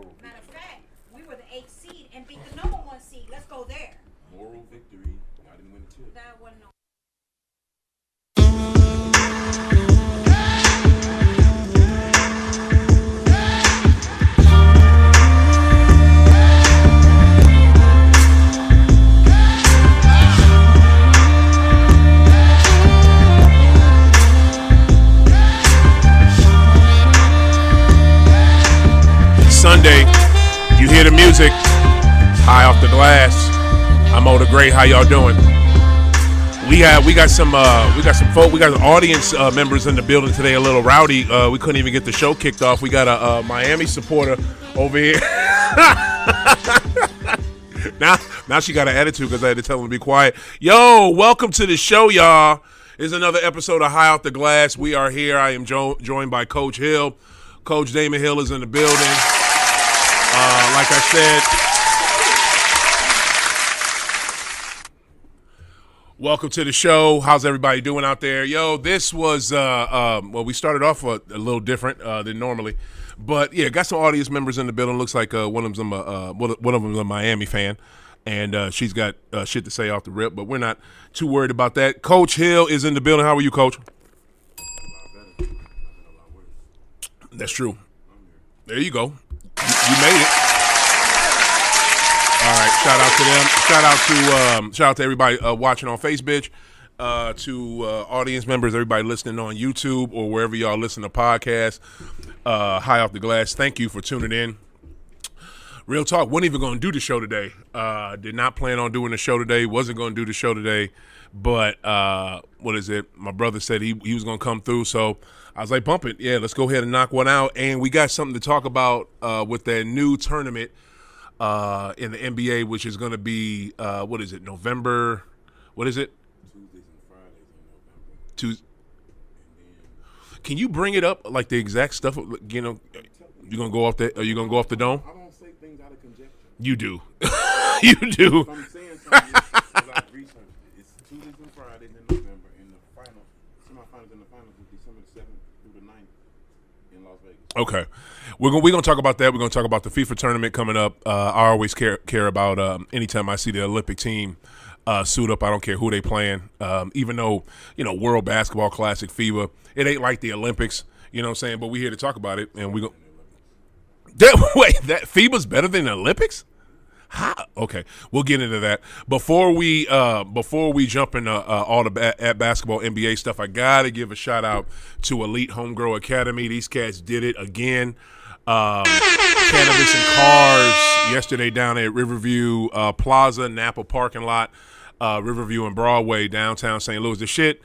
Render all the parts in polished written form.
Matter of fact, we were the 8th seed and beat the number 1 seed. Let's go there. Moral victory. I didn't win too. That wasn't no. Sunday, you hear the music, high off the glass. I'm OThaGreat. How y'all doing? We got some audience members in the building today. A little rowdy. We couldn't even get the show kicked off. We got a Miami supporter over here. now she got an attitude because I had to tell him to be quiet. Yo, welcome to the show, y'all. It's another episode of High Off the Glass. We are here. I am joined by Coach Hill. Coach Damon Hill is in the building. Like I said, welcome to the show. How's everybody doing out there? Yo, this was, we started off a little different than normally. But, yeah, got some audience members in the building. Looks like one of them's a Miami fan. And she's got shit to say off the rip. But we're not too worried about that. Coach Hill is in the building. How are you, Coach? That's true. There you go. You made it. All right. Shout out to them. Shout out to everybody watching on Facebook, to audience members, everybody listening on YouTube or wherever y'all listen to podcasts. High Off the Glass. Thank you for tuning in. Real talk. Wasn't even going to do the show today. Did not plan on doing the show today. Wasn't going to do the show today. But what is it? My brother said he was going to come through, so I was like, bump it. Yeah, let's go ahead and knock one out. And we got something to talk about with that new tournament in the NBA, which is going to be, November? What is it? Tuesdays and Fridays in November. Can you bring it up, like the exact stuff? You know, you going to go off the? Are you going to go off the dome? I don't say things out of conjecture. You do. You do. If I'm saying something, because I've researched it. It's Tuesdays and Fridays in November, and the semifinals and the finals is December the 7th through the 9th in Las Vegas. Okay. We're going to talk about that. We're going to talk about the FIFA tournament coming up. I always care about anytime I see the Olympic team suit up. I don't care who they playing. Even though, World Basketball Classic, FIBA, it ain't like the Olympics, you know what I'm saying? But we're here to talk about it, and we go. Wait, that FIBA's better than the Olympics? How? Okay, we'll get into that. Before we jump into all the basketball NBA stuff, I gotta give a shout out to Elite Homegrown Academy. These cats did it again. Cannabis and Cars yesterday down at Riverview Plaza, Napa parking lot, Riverview and Broadway, downtown St. Louis. The shit,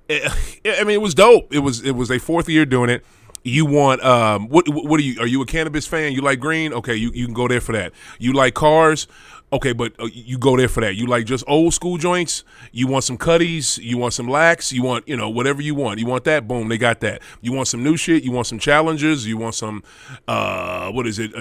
it was dope. It was their 4th year doing it. You want what are you a cannabis fan? You like green? Okay, you can go there for that. You like cars? Okay, but you go there for that. You like just old school joints? You want some cutties? You want some lax? You want, whatever you want. You want that? Boom, they got that. You want some new shit? You want some Challengers? You want some a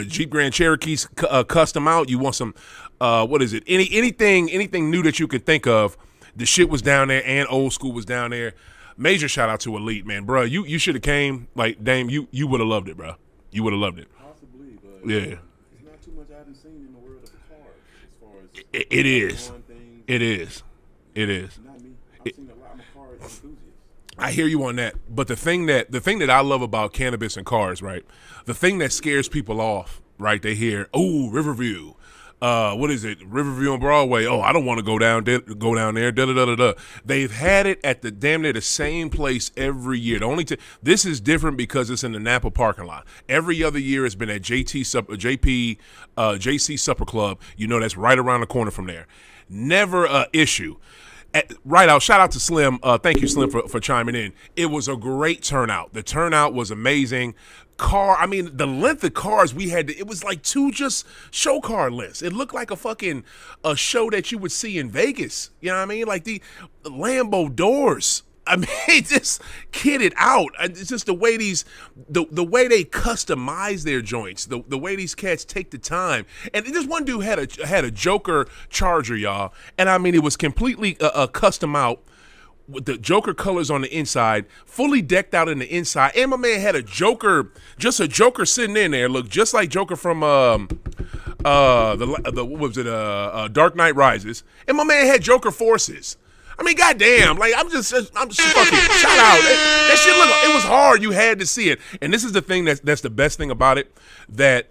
Jeep Grand Cherokees custom out? You want some anything new that you can think of? The shit was down there, and old school was down there. Major shout out to Elite, man, bro. You should have came. Like, Dame, you would have loved it, bro. You would have loved it. Possibly, but yeah. There's not too much I haven't seen in the world of cars as far as it is. It is. Not me. I've seen a lot of car enthusiasts. I hear you on that, but the thing that I love about cannabis and cars, right? The thing that scares people off, right? They hear, "Oh, Riverview, Riverview and Broadway. Oh, I don't want to go down there. Da da da da da." They've had it at the damn near the same place every year. This is different because it's in the Napa parking lot. Every other year it's been at JC Supper Club. That's right around the corner from there. Never a issue. Shout out to Slim. Thank you, Slim, for chiming in. It was a great turnout. The turnout was amazing. The length of cars we had, it was like 2 just show car lists. It looked like a show that you would see in Vegas. You know what I mean? Like the Lambo doors. I mean, just kidded out. It's just the way the way they customize their joints, the way these cats take the time. And this one dude had a Joker Charger, y'all, and I mean it was completely custom out with the Joker colors on the inside, fully decked out in the inside, and my man had a Joker sitting in there, looked just like Joker from the what was it, Dark Knight Rises, and my man had Joker forces. I mean, goddamn, like I'm just fucking shout out. That shit look, it was hard. You had to see it, and this is the thing that's the best thing about it, that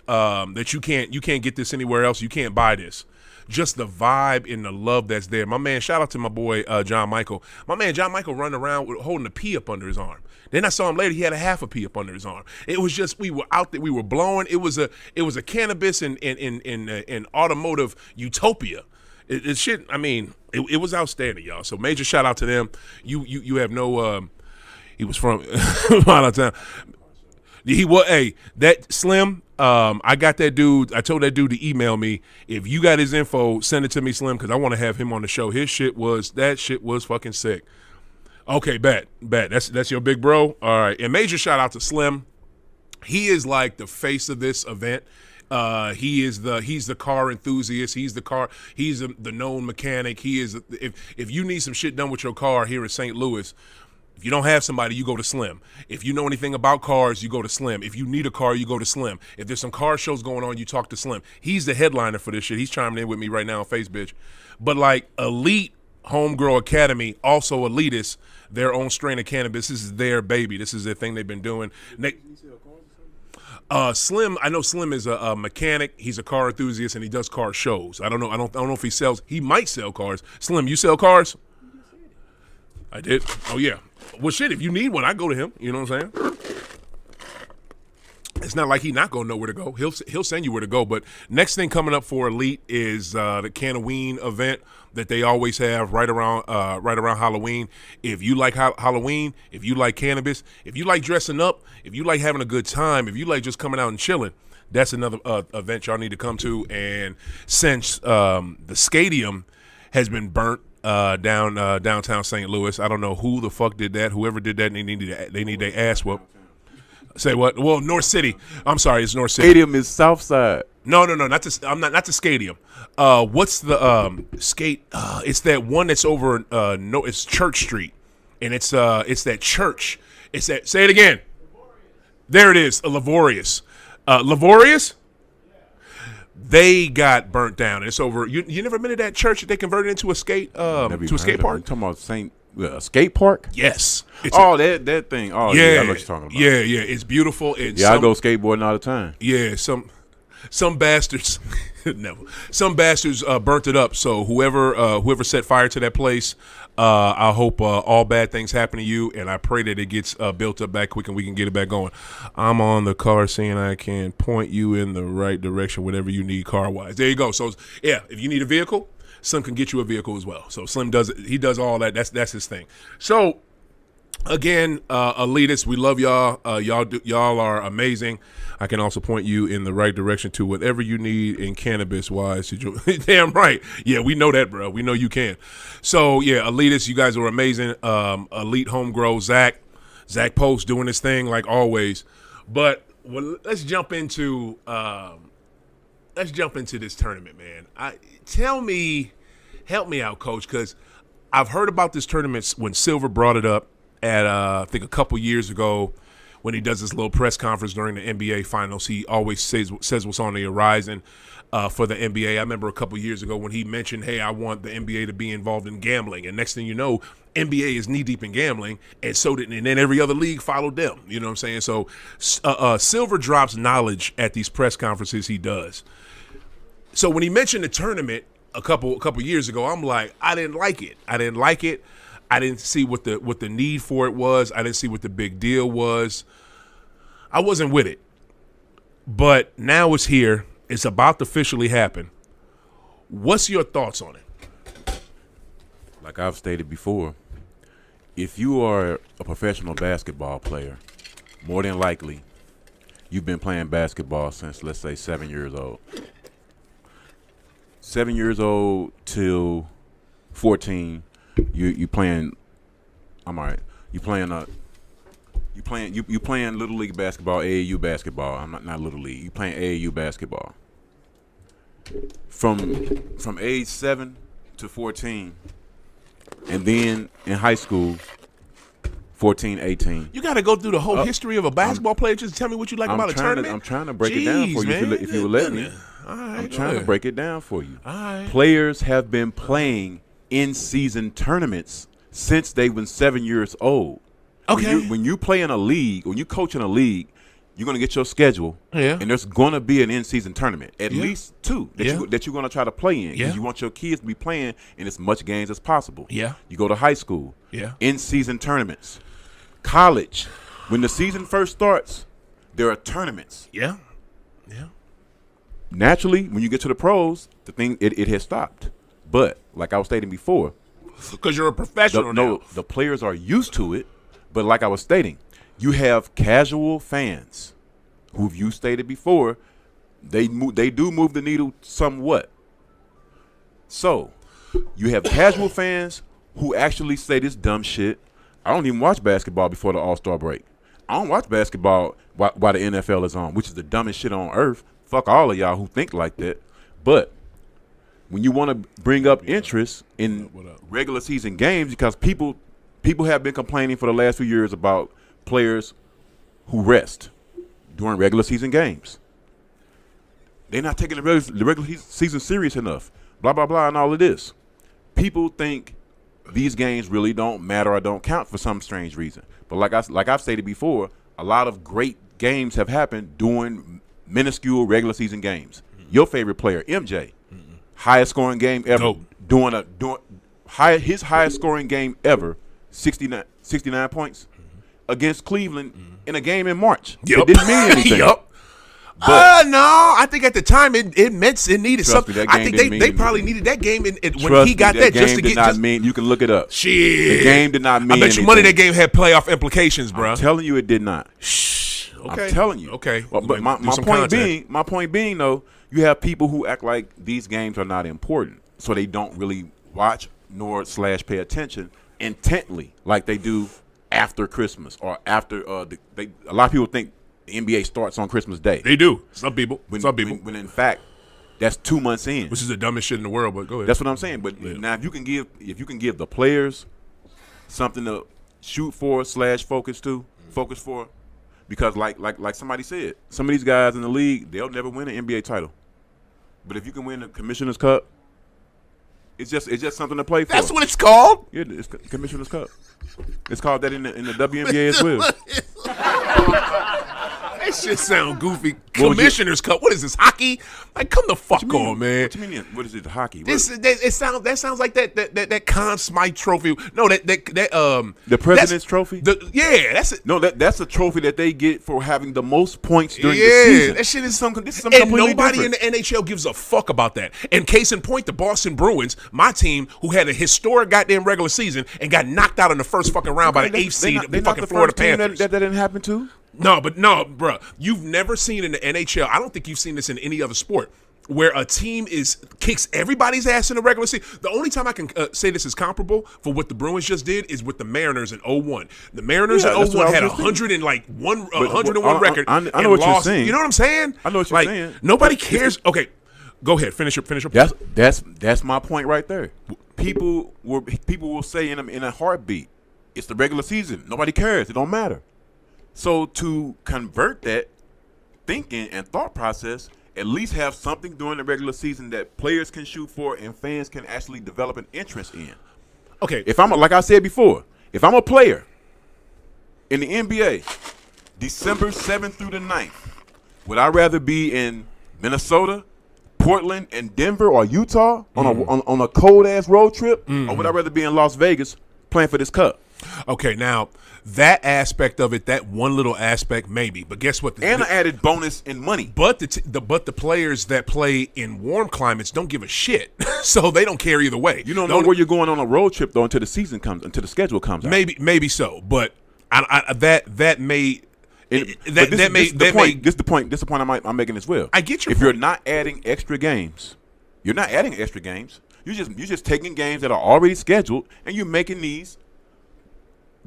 you can't get this anywhere else. You can't buy this. Just the vibe and the love that's there. My man, shout out to my boy John Michael. My man John Michael running around holding a pea up under his arm. Then I saw him later. He had a half a pea up under his arm. It was just, we were out there. We were blowing. It was a cannabis and automotive utopia. It shit. I mean, it was outstanding, y'all. So major shout out to them. You have no. He was from out of town. He was. Hey, that Slim. I got that dude. I told that dude to email me. If you got his info, send it to me, Slim, because I want to have him on the show. That shit was fucking sick. Okay, bet. That's your big bro. All right, and major shout out to Slim. He is like the face of this event. He's the car enthusiast. He's the known mechanic. He is. If you need some shit done with your car here in St. Louis, if you don't have somebody, you go to Slim. If you know anything about cars, you go to Slim. If you need a car, you go to Slim. If there's some car shows going on, you talk to Slim. He's the headliner for this shit. He's chiming in with me right now on Facebook. But like Elite Homegrow Academy, also elitists, their own strain of cannabis. This is their baby. This is their thing they've been doing. Slim, I know Slim is a mechanic. He's a car enthusiast and he does car shows. I don't know if he sells. He might sell cars. Slim, you sell cars? I did. Oh yeah. Well, shit. If you need one, I go to him. You know what I'm saying? It's not like he not gonna know where to go. He'll send you where to go. But next thing coming up for Elite is the Halloween event that they always have right around Halloween. If you like Halloween, if you like cannabis, if you like dressing up, if you like having a good time, if you like just coming out and chilling, that's another event y'all need to come to. And since the stadium has been burnt downtown St. Louis, I don't know who the fuck did that. Whoever did that, they need their ass whooped. Say what? Well, North City. I'm sorry, it's North City. Stadium is South Side. No, not the stadium. What's the skate? It's that one that's over. No, it's Church Street, and it's that church. It's that. Say it again. There it is. Laborious. Laborious. They got burnt down. It's over. You never been to that church that they converted into a skate park? Talking about skate park? Yes. That thing. Oh yeah, I know what you're talking about. Yeah. It's beautiful. I go skateboarding all the time. Yeah, some bastards, never. Some bastards burnt it up. So whoever set fire to that place, I hope all bad things happen to you, and I pray that it gets built up back quick and we can get it back going. I'm on the car saying I can point you in the right direction whenever you need car wise. There you go. So yeah, if you need a vehicle, Slim can get you a vehicle as well. So Slim does all that. That's his thing. So again, elitists, we love y'all. Y'all are amazing. I can also point you in the right direction to whatever you need in cannabis wise. Damn right. Yeah, we know that, bro. We know you can. So yeah, elitists, you guys are amazing. Elite Homegrow, Zach Post doing his thing like always. But let's jump into this tournament, man. Help me out, Coach, because I've heard about this tournament when Silver brought it up at I think a couple years ago when he does this little press conference during the NBA Finals. He always says what's on the horizon for the NBA. I remember a couple years ago when he mentioned, hey, I want the NBA to be involved in gambling. And next thing you know, NBA is knee-deep in gambling, and then every other league followed them. You know what I'm saying? So Silver drops knowledge at these press conferences he does. So when he mentioned the tournament a couple years ago, I'm like, I didn't like it. I didn't see what the need for it was. I didn't see what the big deal was. I wasn't with it. But now it's here. It's about to officially happen. What's your thoughts on it? Like I've stated before, if you are a professional basketball player, more than likely, you've been playing basketball since, let's say, 7 years old. 7 years old till 14, you playing. I'm all right. You playing little league basketball, AAU basketball. I'm not little league. You playing AAU basketball. From age 7 to 14, And then in high school, 14, 18. You got to go through the whole history of a basketball player just to tell me what you like about a tournament? I'm trying to break it down for you if you will let me. All right, I'm trying to break it down for you. All right. Players have been playing in-season tournaments since they've been 7 years old. Okay. When you play in a league, when you coach in a league, you're going to get your schedule, Yeah. and there's going to be an in-season tournament, at least two that you're going to try to play in. Yeah. You want your kids to be playing in as much games as possible. Yeah. You go to high school, Yeah. in-season tournaments. College, when the season first starts, there are tournaments. Yeah. Yeah. Naturally, when you get to the pros, the thing it has stopped. But like I was stating before, Because you're a professional now. the players are used to it. But like I was stating, you have casual fans who you stated before, they do move the needle somewhat. So you have casual fans who actually say this dumb shit. I don't even watch basketball before the All-Star break. I don't watch basketball while the NFL is on, which is the dumbest shit on earth. Fuck all of y'all who think like that. But when you want to bring up interest in regular season games, because people have been complaining for the last few years about players who rest during regular season games. They're not taking the regular season serious enough. Blah, blah, blah, and all of this. People think these games really don't matter or don't count for some strange reason. But like I've stated before, a lot of great games have happened during minuscule regular season games. Your favorite player, MJ, highest scoring game ever, his highest scoring game ever, 69 points against Cleveland in a game in March. Yep. It didn't mean anything. Yep. But No, I think at the time it meant it needed Trust me, something. that I game think didn't they mean probably anything. needed that game when trust he me, got that game just to did get not just, mean. You can look it up. shit. The game did not mean I bet anything. you money that game had playoff implications, bro. I'm telling you, it did not. Shh. Okay. I'm telling you. Okay. Well, but my point being, though, you have people who act like these games are not important, so they don't really watch nor / pay attention intently like they do after Christmas or after a lot of people think the NBA starts on Christmas Day. They do. Some people. When in fact that's 2 months in. Which is the dumbest shit in the world, but go ahead. That's what I'm saying. But now if you can give the players something to shoot for / focus for, because like somebody said, some of these guys in the league, they'll never win an NBA title. But if you can win the Commissioner's Cup, it's just something to play for. That's what it's called? Yeah, it's Commissioner's Cup. It's called that in the WNBA as well. That shit sound goofy. What would you- Commissioner's Cup. What is this, hockey? Like, come the fuck on, man. What you mean? What is it? Hockey? That sounds like that Conn Smythe trophy. No, The President's Trophy? Yeah, that's it. No, that's a trophy that they get for having the most points during the Yeah, season. that shit is something and completely nobody different. in the NHL gives a fuck about that. And case in point, the Boston Bruins, my team, who had a historic goddamn regular season and got knocked out in the first fucking round by the 8th seed of the fucking Florida Panthers. That didn't happen to. No, bro. You've never seen in the NHL, I don't think you've seen this in any other sport, where a team kicks everybody's ass in the regular season. The only time I can say this is comparable for what the Bruins just did is with the Mariners in 01. The Mariners in 01 had 101 record. I know and what lost. you're saying. You know what I'm saying? I know what you're saying. Nobody cares. Okay, go ahead. Finish up. That's my point right there. People will say in a heartbeat, it's the regular season. Nobody cares. It don't matter. So to convert that thinking and thought process, at least have something during the regular season that players can shoot for and fans can actually develop an interest in. Okay. Like I said before, if I'm a player in the NBA, December 7th through the 9th, would I rather be in Minnesota, Portland, and Denver or Utah on a cold ass road trip, or would I rather be in Las Vegas playing for this cup? Okay, now that aspect of it, that one little aspect, maybe. But guess what? And an added bonus in money. But the players that play in warm climates don't give a shit, so they don't care either way. You don't know where you're going on a road trip though until the schedule comes out. Maybe so, but that may. This is the point I'm making as well. I get your If point. you're not adding extra games, you're You're just taking games that are already scheduled and you're making these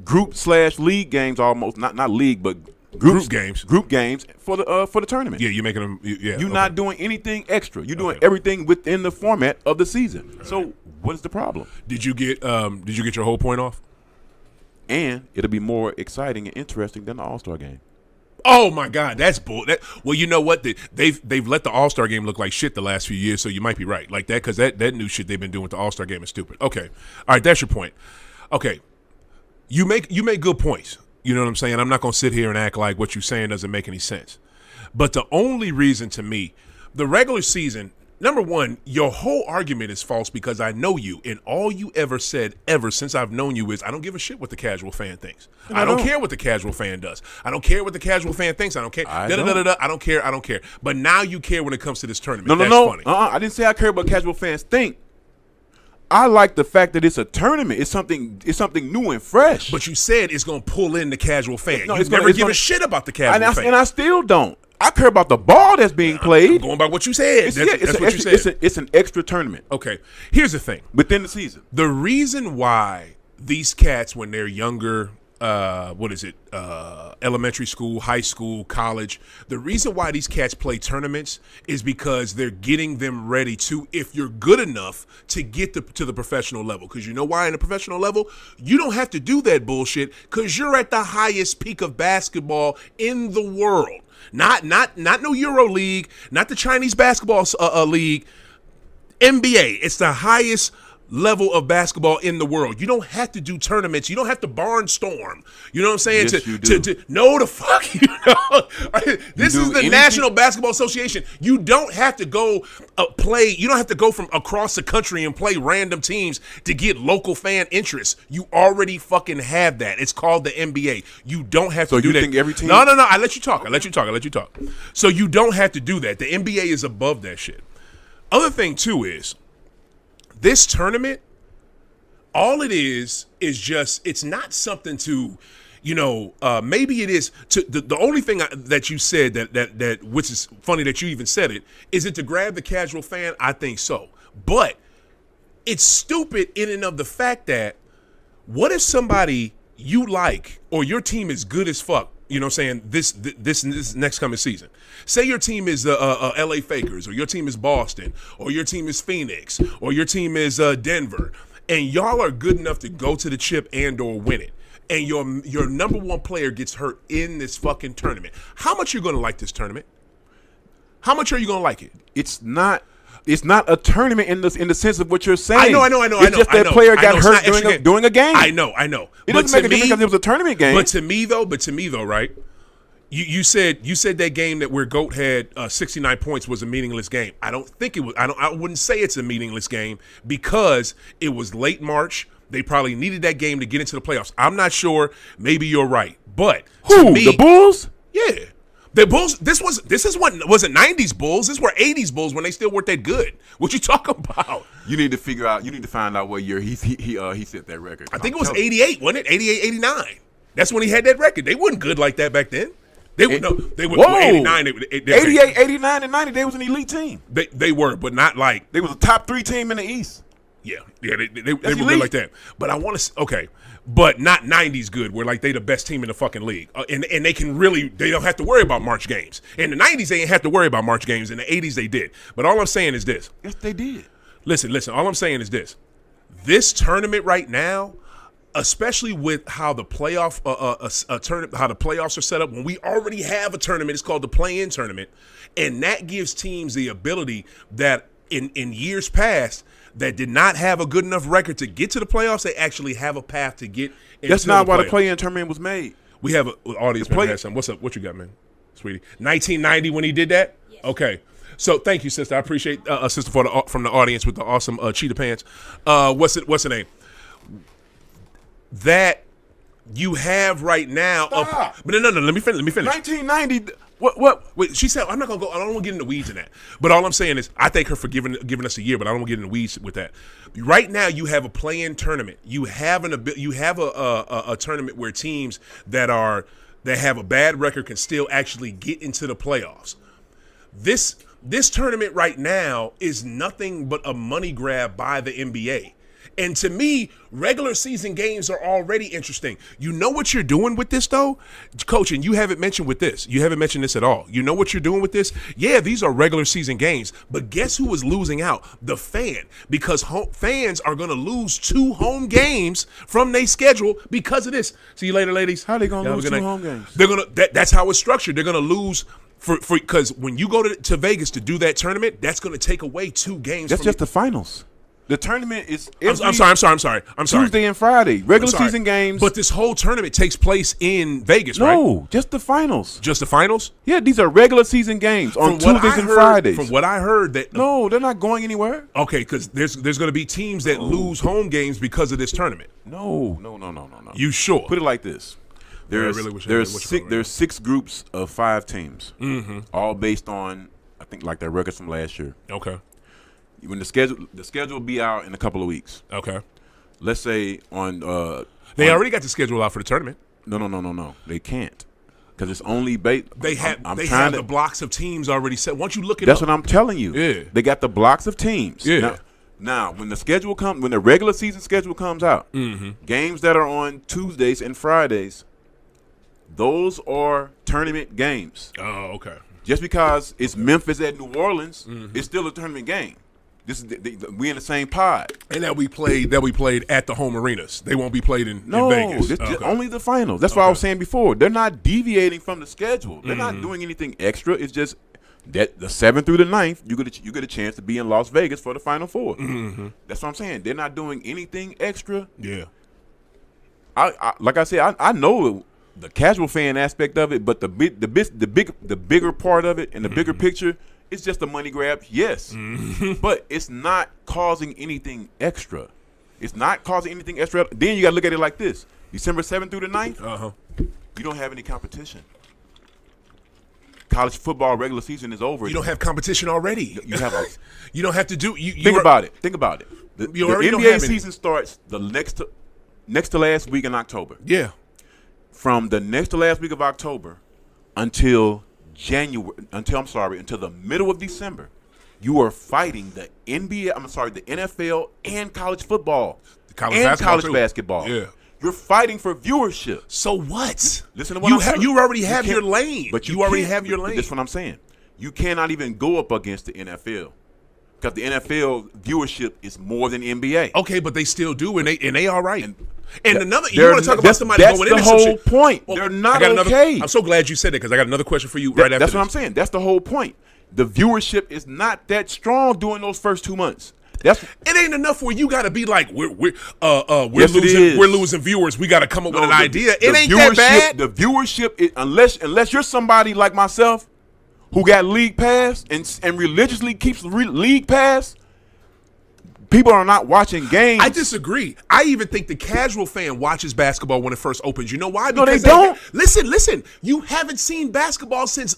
group / league games almost not league but Group games. Group games for the tournament. Yeah, you're making them. Yeah, You're not doing anything extra. You're doing everything within the format of the season. Right. So what is the problem? Did you get your whole point off? And it'll be more exciting and interesting than the All-Star game. Oh my God, that's bull. Well, you know what? They've let the All-Star game look like shit the last few years, so you might be right. Like that, because that new shit they've been doing with the All-Star game is stupid. Okay, all right, that's your point. Okay, you make good points. You know what I'm saying? I'm not gonna sit here and act like what you're saying doesn't make any sense. But the only reason to me, the regular season. Number one, your whole argument is false because I know you, and all you ever said ever since I've known you is I don't give a shit what the casual fan thinks. I don't care what the casual fan does. I don't care what the casual fan thinks. I don't care. I don't care. I don't care. But now you care when it comes to this tournament. That's funny. I didn't say I care what casual fans think. I like the fact that it's a tournament. It's something new and fresh. But you said it's going to pull in the casual fan. You never give a shit about the casual fan. And I still don't. I care about the ball that's being played. I'm going by what you said. That's what you said. It's an extra tournament. Okay. Here's the thing. Within the season. The reason why these cats, when they're younger, elementary school, high school, college, the reason why these cats play tournaments is because they're getting them ready to, if you're good enough, to get to the professional level. Because you know why in the professional level? You don't have to do that bullshit because you're at the highest peak of basketball in the world. Not no Euro League, not the Chinese basketball league, NBA. It's the highest level of basketball in the world. You don't have to do tournaments. You don't have to barnstorm. You know what I'm saying? Yes, you do. No, the fuck you don't. This is the National Basketball Association. You don't have to go play. You don't have to go from across the country and play random teams to get local fan interest. You already fucking have that. It's called the NBA. You don't have to do that. So you think every team? No. I let you talk. So you don't have to do that. The NBA is above that shit. Other thing too is, this tournament, all it is just, it's not something to, maybe it is to the only thing that you said that which is funny that you even said it, is it to grab the casual fan? I think so. But it's stupid in and of the fact that what if somebody you like or your team is good as fuck, you know what I'm saying, this next coming season. Say your team is LA Fakers, or your team is Boston, or your team is Phoenix, or your team is Denver, and y'all are good enough to go to the chip and or win it, and your number one player gets hurt in this fucking tournament. How much you going to like this tournament? How much are you going to like it? It's not a tournament in the sense of what you're saying. I know. It's just that player got hurt during a game. I know. It doesn't make a difference because it was a tournament game. But to me though, right? You said that game that where GOAT had 69 points was a meaningless game. I don't think it was. I wouldn't say it's a meaningless game because it was late March. They probably needed that game to get into the playoffs. I'm not sure. Maybe you're right. But who? The Bulls? Yeah. The Bulls, this is what wasn't 90s Bulls. This were 80s Bulls when they still weren't that good. What you talking about? You need to find out what year he set that record. I think it was 88, wasn't it? 88, 89. That's when he had that record. They weren't good like that back then. They were 89. 88, 89, and 90. They was an elite team. They were, but not like they was a top 3 team in the East. Yeah, they were good like that. But I want to but not 90s good, where like they the best team in the fucking league, and they can really, they don't have to worry about March games. In the 90s they didn't have to worry about March games. In the 80s they did. But all I'm saying is this. Yes, they did. Listen. All I'm saying is this. This tournament right now, especially with how the playoff how the playoffs are set up, when we already have a tournament, it's called the play-in tournament, and that gives teams the ability that in years past that did not have a good enough record to get to the playoffs, they actually have a path to get into That's not the why playoffs. the play-in tournament was made. We have an audience member has something. What's up? What you got, man? Sweetie. 1990 when he did that? Yes. Okay. So thank you, sister. I appreciate a sister from the audience with the awesome cheetah pants. What's the name? That you have right now. But no. Let me finish. 1990. What? Wait, she said, I'm not going to go. I don't want to get in the weeds in that. But all I'm saying is, I thank her for giving us a year, but I don't want to get in the weeds with that. Right now, you have a play-in tournament. You have a tournament where teams that have a bad record can still actually get into the playoffs. This tournament right now is nothing but a money grab by the NBA. And to me, regular season games are already interesting. You know what you're doing with this, though? Coach, and you haven't mentioned with this. You haven't mentioned this at all. You know what you're doing with this? Yeah, these are regular season games, but guess who is losing out? The fan. Because fans are going to lose 2 home games from their schedule because of this. See you later, ladies. How are they going to lose 2 home games? They're going to. That's how it's structured. They're going to lose because when you go to Vegas to do that tournament, that's going to take away 2 games. That's just the finals. The tournament is I'm sorry. Tuesday and Friday. Regular season games. But this whole tournament takes place in Vegas, right? No, just the finals. Just the finals? Yeah, these are regular season games on Tuesdays and Fridays. From what I heard, that no, they're not going anywhere. Okay, because there's going to be teams that lose home games because of this tournament. No. You sure? Put it like this. There's 6 groups of 5 teams, all based on I think like their records from last year. Okay. When the schedule will be out in a couple of weeks. Okay. Let's say on they already got the schedule out for the tournament. No. They can't because it's only based. They have the blocks of teams already set. Once you look at that's what I'm telling you. Yeah. They got the blocks of teams. Yeah. Now when the regular season schedule comes out, games that are on Tuesdays and Fridays, those are tournament games. Oh, okay. Just because it's Memphis at New Orleans, it's still a tournament game. This is we in the same pod, and that we played at the home arenas. They won't be played in Vegas. Just only the finals. That's what I was saying before. They're not deviating from the schedule. They're not doing anything extra. It's just that the 7th through the 9th, you get a chance to be in Las Vegas for the Final Four. That's what I'm saying. They're not doing anything extra. Yeah. I like I said, I know the casual fan aspect of it, but the bigger part of it and the bigger picture. It's just a money grab, yes. But it's not causing anything extra. It's not causing anything extra. Then you got to look at it like this. December 7th through the 9th, you don't have any competition. College football regular season is over. You don't have competition already. You have you don't have to do Think about it. The NBA season starts the next to last week in October. Yeah. From the next to last week of October until the middle of December, you are fighting the NFL and college football college basketball. Yeah. You're fighting for viewership. So what? Listen to what I'm saying. You already have your lane. But you already have your lane. That's what I'm saying. You cannot even go up against the NFL. Because the NFL viewership is more than NBA. Okay, but they still do, and they all right. And another, you want to talk about somebody going into some shit? That's the whole point. Well, they're not okay. I'm so glad you said that because I got another question for you right after That's what I'm saying. That's the whole point. The viewership is not that strong during those first 2 months. It ain't enough where you got to be like we're losing viewers. We got to come up with an idea. It ain't that bad. The viewership, unless you're somebody like myself who got League Pass and religiously keeps League Pass, people are not watching games. I disagree. I even think the casual fan watches basketball when it first opens. You know why? No, they don't. Listen. You haven't seen basketball since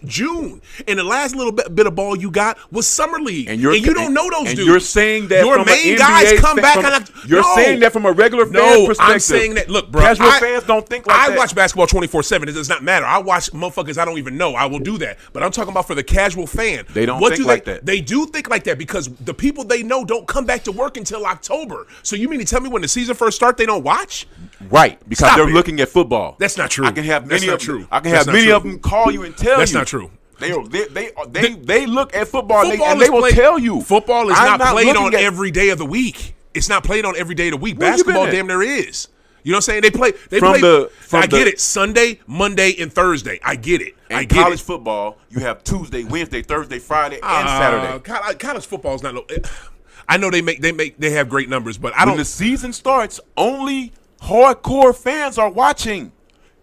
June, and the last little bit of ball you got was summer league, and you don't know those dudes. You're saying that your main guys come back. You're saying that from a regular fan perspective. I'm saying that. Look, bro, casual fans don't think like that. I watch basketball 24/7. It does not matter. I watch motherfuckers I don't even know. I will do that, but I'm talking about for the casual fan. They don't think like that. They do think like that because the people they know don't come back to work until October. So you mean to tell me when the season first starts they don't watch? Right, because they're looking at football. That's not true. I can have many of true. I can have many of them call you and tell That's you. not true. They look at football and they will tell you. Football is not played on every day of the week. It's not played on every day of the week. Basketball damn near is. You know what I'm saying? They play. I get it. Sunday, Monday, and Thursday. I get it. In college football, you have Tuesday, Wednesday, Thursday, Friday, and Saturday. College football is not. I know they have great numbers, but when the season starts, only hardcore fans are watching.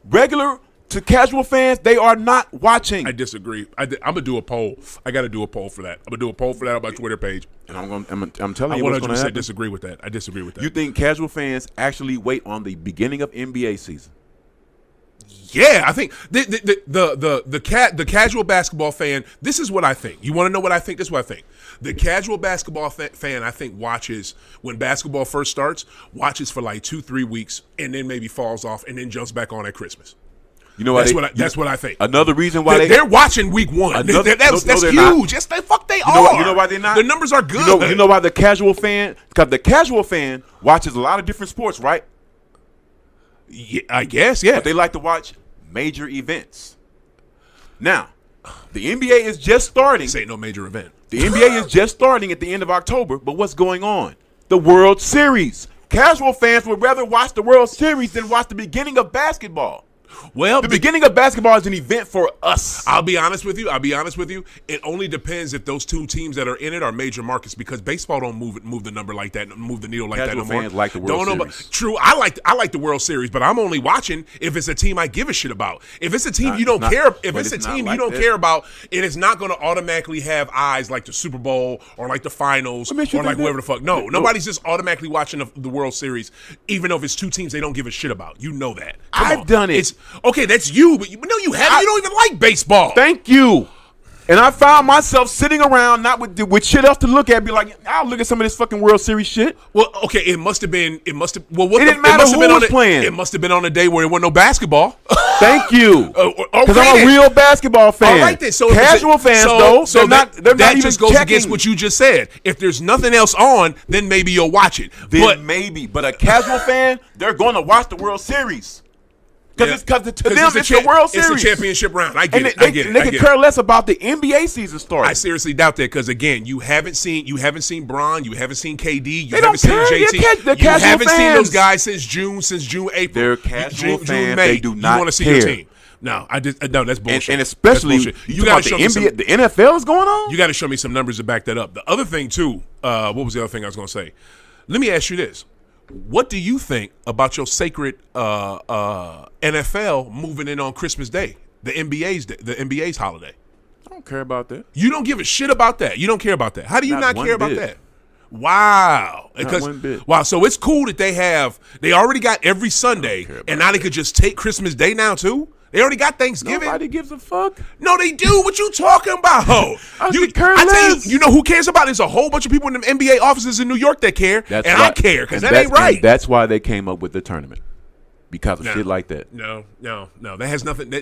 Regular to casual fans, they are not watching. I disagree. I'm gonna do a poll. I got to do a poll for that. I'm gonna do a poll for that on my Twitter page. And I'm telling you, I 100% disagree with that. I disagree with that. You think casual fans actually wait on the beginning of NBA season? Yeah, I think the casual basketball fan. This is what I think. You want to know what I think? This is what I think. The casual basketball fan, I think, watches when basketball first starts. Watches for like 2-3 weeks, and then maybe falls off, and then jumps back on at Christmas. You know why That's what I think. Another reason why they're watching week 1. That's huge. Yes, the fuck they are. You know why they're not? The numbers are good. You know why the casual fan? Because the casual fan watches a lot of different sports, right? Yeah, I guess, yeah. But they like to watch major events. Now, the NBA is just starting. This ain't no major event. The NBA is just starting at the end of October, but what's going on? The World Series. Casual fans would rather watch the World Series than watch the beginning of basketball. Well, the beginning of basketball is an event for us. I'll be honest with you. It only depends if those two teams that are in it are major markets, because baseball don't move the number like that, move the needle like that no more. Fans like the World Series. True, I like the World Series, but I'm only watching if it's a team I give a shit about. If it's a team you don't care, if it's a team you don't care about, it is not going to automatically have eyes like the Super Bowl or like the finals or like whoever the fuck. No, nobody's just automatically watching the World Series, even though if it's two teams they don't give a shit about. You know that. I've done it. Okay, that's you, but no, you haven't. You don't even like baseball. Thank you. And I found myself sitting around, not with shit else to look at, be like, I'll look at some of this fucking World Series shit. Well, okay, it must have been. Well, it didn't matter who was playing. It must have been on a day where there wasn't no basketball. Thank you. Because I'm a real basketball fan. All right, then. So casual fans, though, they're not that even just goes checking. against what you just said. If there's nothing else on, then maybe you'll watch it. But a casual fan, they're going to watch the World Series. Because to them, it's the World Series. It's the championship round. I get it. And they could care less about the NBA season starting. I seriously doubt that, because again, you haven't seen Bron, you haven't seen KD, you haven't seen JT, you haven't seen those guys since June, April. They're casual fans. June, May. They do not You want to see care. your team? No, no, that's bullshit. And especially you got the NBA, the NFL is going on. You got to show me some numbers to back that up. The other thing too, what was the other thing I was going to say? Let me ask you this. What do you think about your sacred NFL moving in on Christmas Day, the NBA's holiday? I don't care about that. You don't give a shit about that. You don't care about that. How do you not care about that? Wow. Not one bit. Wow. So it's cool that they already got every Sunday, and now they could just take Christmas Day now too? They already got Thanksgiving. Nobody gives a fuck. No, they do. What you talking about? I tell you know who cares about it? There's a whole bunch of people in the NBA offices in New York that care, I care, because that ain't right. That's why they came up with the tournament, because of shit like that. No. That has nothing.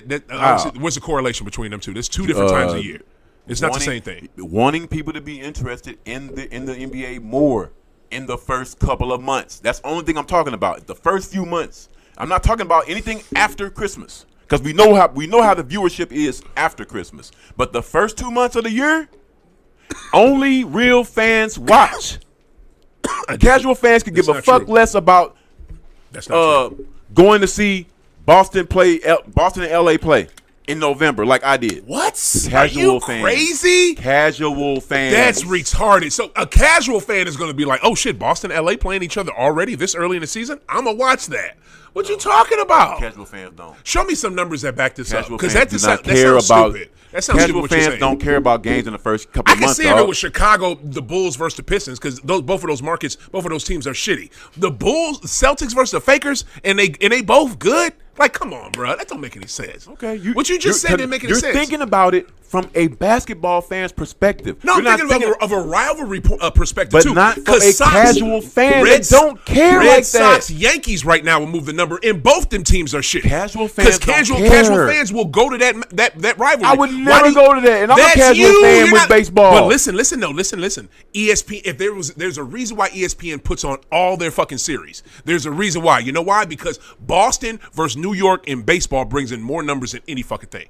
What's the correlation between them two? There's two different times a year. It's not the same thing. Wanting people to be interested in the NBA more in the first couple of months. That's the only thing I'm talking about. The first few months. I'm not talking about anything after Christmas. Because we know how the viewership is after Christmas. But the first 2 months of the year, only real fans watch. Casual fans could give a fuck less about going to see Boston and LA play in November like I did. What? Casual fans. Crazy? Casual fans. That's retarded. So a casual fan is going to be like, oh shit, Boston and LA playing each other already this early in the season? I'm going to watch that. What you talking about? Casual fans don't. Show me some numbers that back this up. Because that sounds stupid. That sounds casual fans don't care about games in the first couple of months. I can see if it was Chicago, the Bulls versus the Pistons, because both of those markets, both of those teams are shitty. The Bulls, Celtics versus the Fakers, and they both good. Like, come on, bro. That don't make any sense. Okay, what you just said didn't make any sense. You're thinking about it from a basketball fan's perspective. No, I'm thinking of a rivalry perspective, too. But not for a casual fan that don't care like that. Red Sox, Yankees right now will move the number, and both them teams are shitty. Casual fans casual fans will go to that rivalry. I would never go to that, and I'm a casual fan with baseball. But listen. ESPN, if there's a reason why ESPN puts on all their fucking series. There's a reason why. You know why? Because Boston versus New York in baseball brings in more numbers than any fucking thing.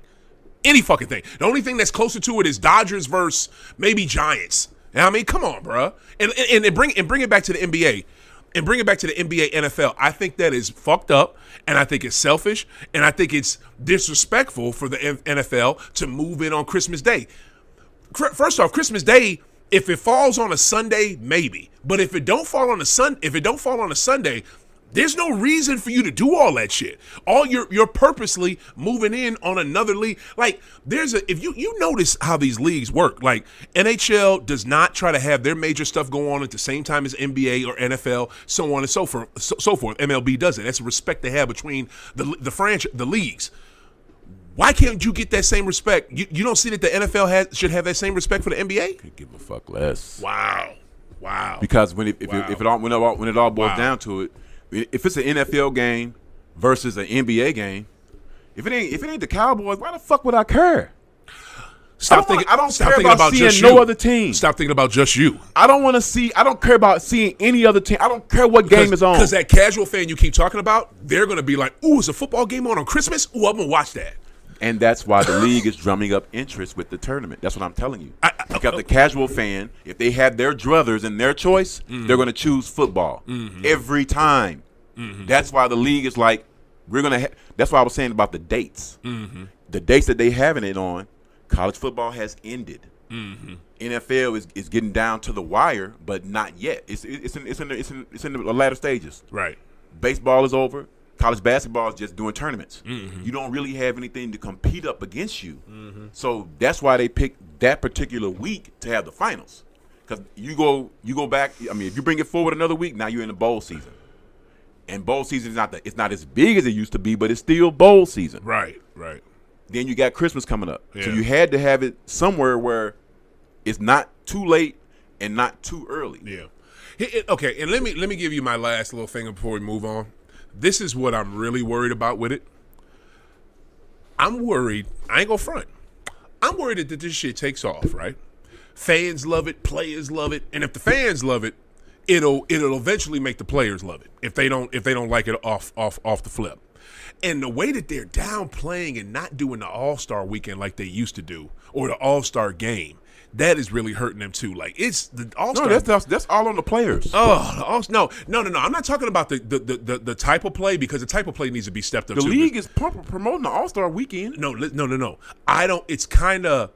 Any fucking thing. The only thing that's closer to it is Dodgers versus maybe Giants. You know what I mean? Come on, bro. And bring it back to the NBA. And bring it back to the NBA, NFL. I think that is fucked up, and I think it's selfish, and I think it's disrespectful for the NFL to move in on Christmas Day. First off, Christmas Day, if it falls on a Sunday, maybe. But if it don't fall on a Sunday, there's no reason for you to do all that shit. You're purposely moving in on another league. Like if you notice how these leagues work, like NHL does not try to have their major stuff go on at the same time as NBA or NFL, so on and so forth. MLB does it. That's the respect they have between the leagues. Why can't you get that same respect? You don't see that the NFL should have that same respect for the NBA? Could give a fuck less. Wow. Because when it all boils down to it. If it's an NFL game versus an NBA game, If it ain't the Cowboys, why the fuck would I care? Stop I don't stop care thinking about seeing just no you. other team. Stop thinking about just you. I don't care about seeing any other team. I don't care what game is on. Because that casual fan you keep talking about, they're going to be like, ooh, is a football game on Christmas? Ooh, I'm going to watch that. And that's why the league is drumming up interest with the tournament. That's what I'm telling you. Because the casual fan, if they have their druthers and their choice, they're going to choose football every time. That's why the league is like, we're going to that's why I was saying about the dates. The dates that they having it on, college football has ended. NFL is getting down to the wire, but not yet. It's in the latter stages. Right. Baseball is over. College basketball is just doing tournaments. You don't really have anything to compete up against you. So that's why they picked that particular week to have the finals. Because you go back. I mean, if you bring it forward another week, now you're in the bowl season. And bowl season is it's not as big as it used to be, but it's still bowl season. Right. Then you got Christmas coming up. Yeah. So you had to have it somewhere where it's not too late and not too early. Yeah. Okay, and let me give you my last little thing before we move on. This is what I'm really worried about with it. I'm worried. I ain't gonna front. I'm worried that this shit takes off, right? Fans love it, players love it, and if the fans love it, it'll eventually make the players love it. If they don't like it off the flip. And the way that they're downplaying and not doing the All-Star weekend like they used to do, or the All-Star game, that is really hurting them too. Like, it's the All-Star. No, that's all on the players. Oh, no. I'm not talking about the type of play, because the type of play needs to be stepped up. The league is promoting the All-Star weekend. No. I don't. It's kind of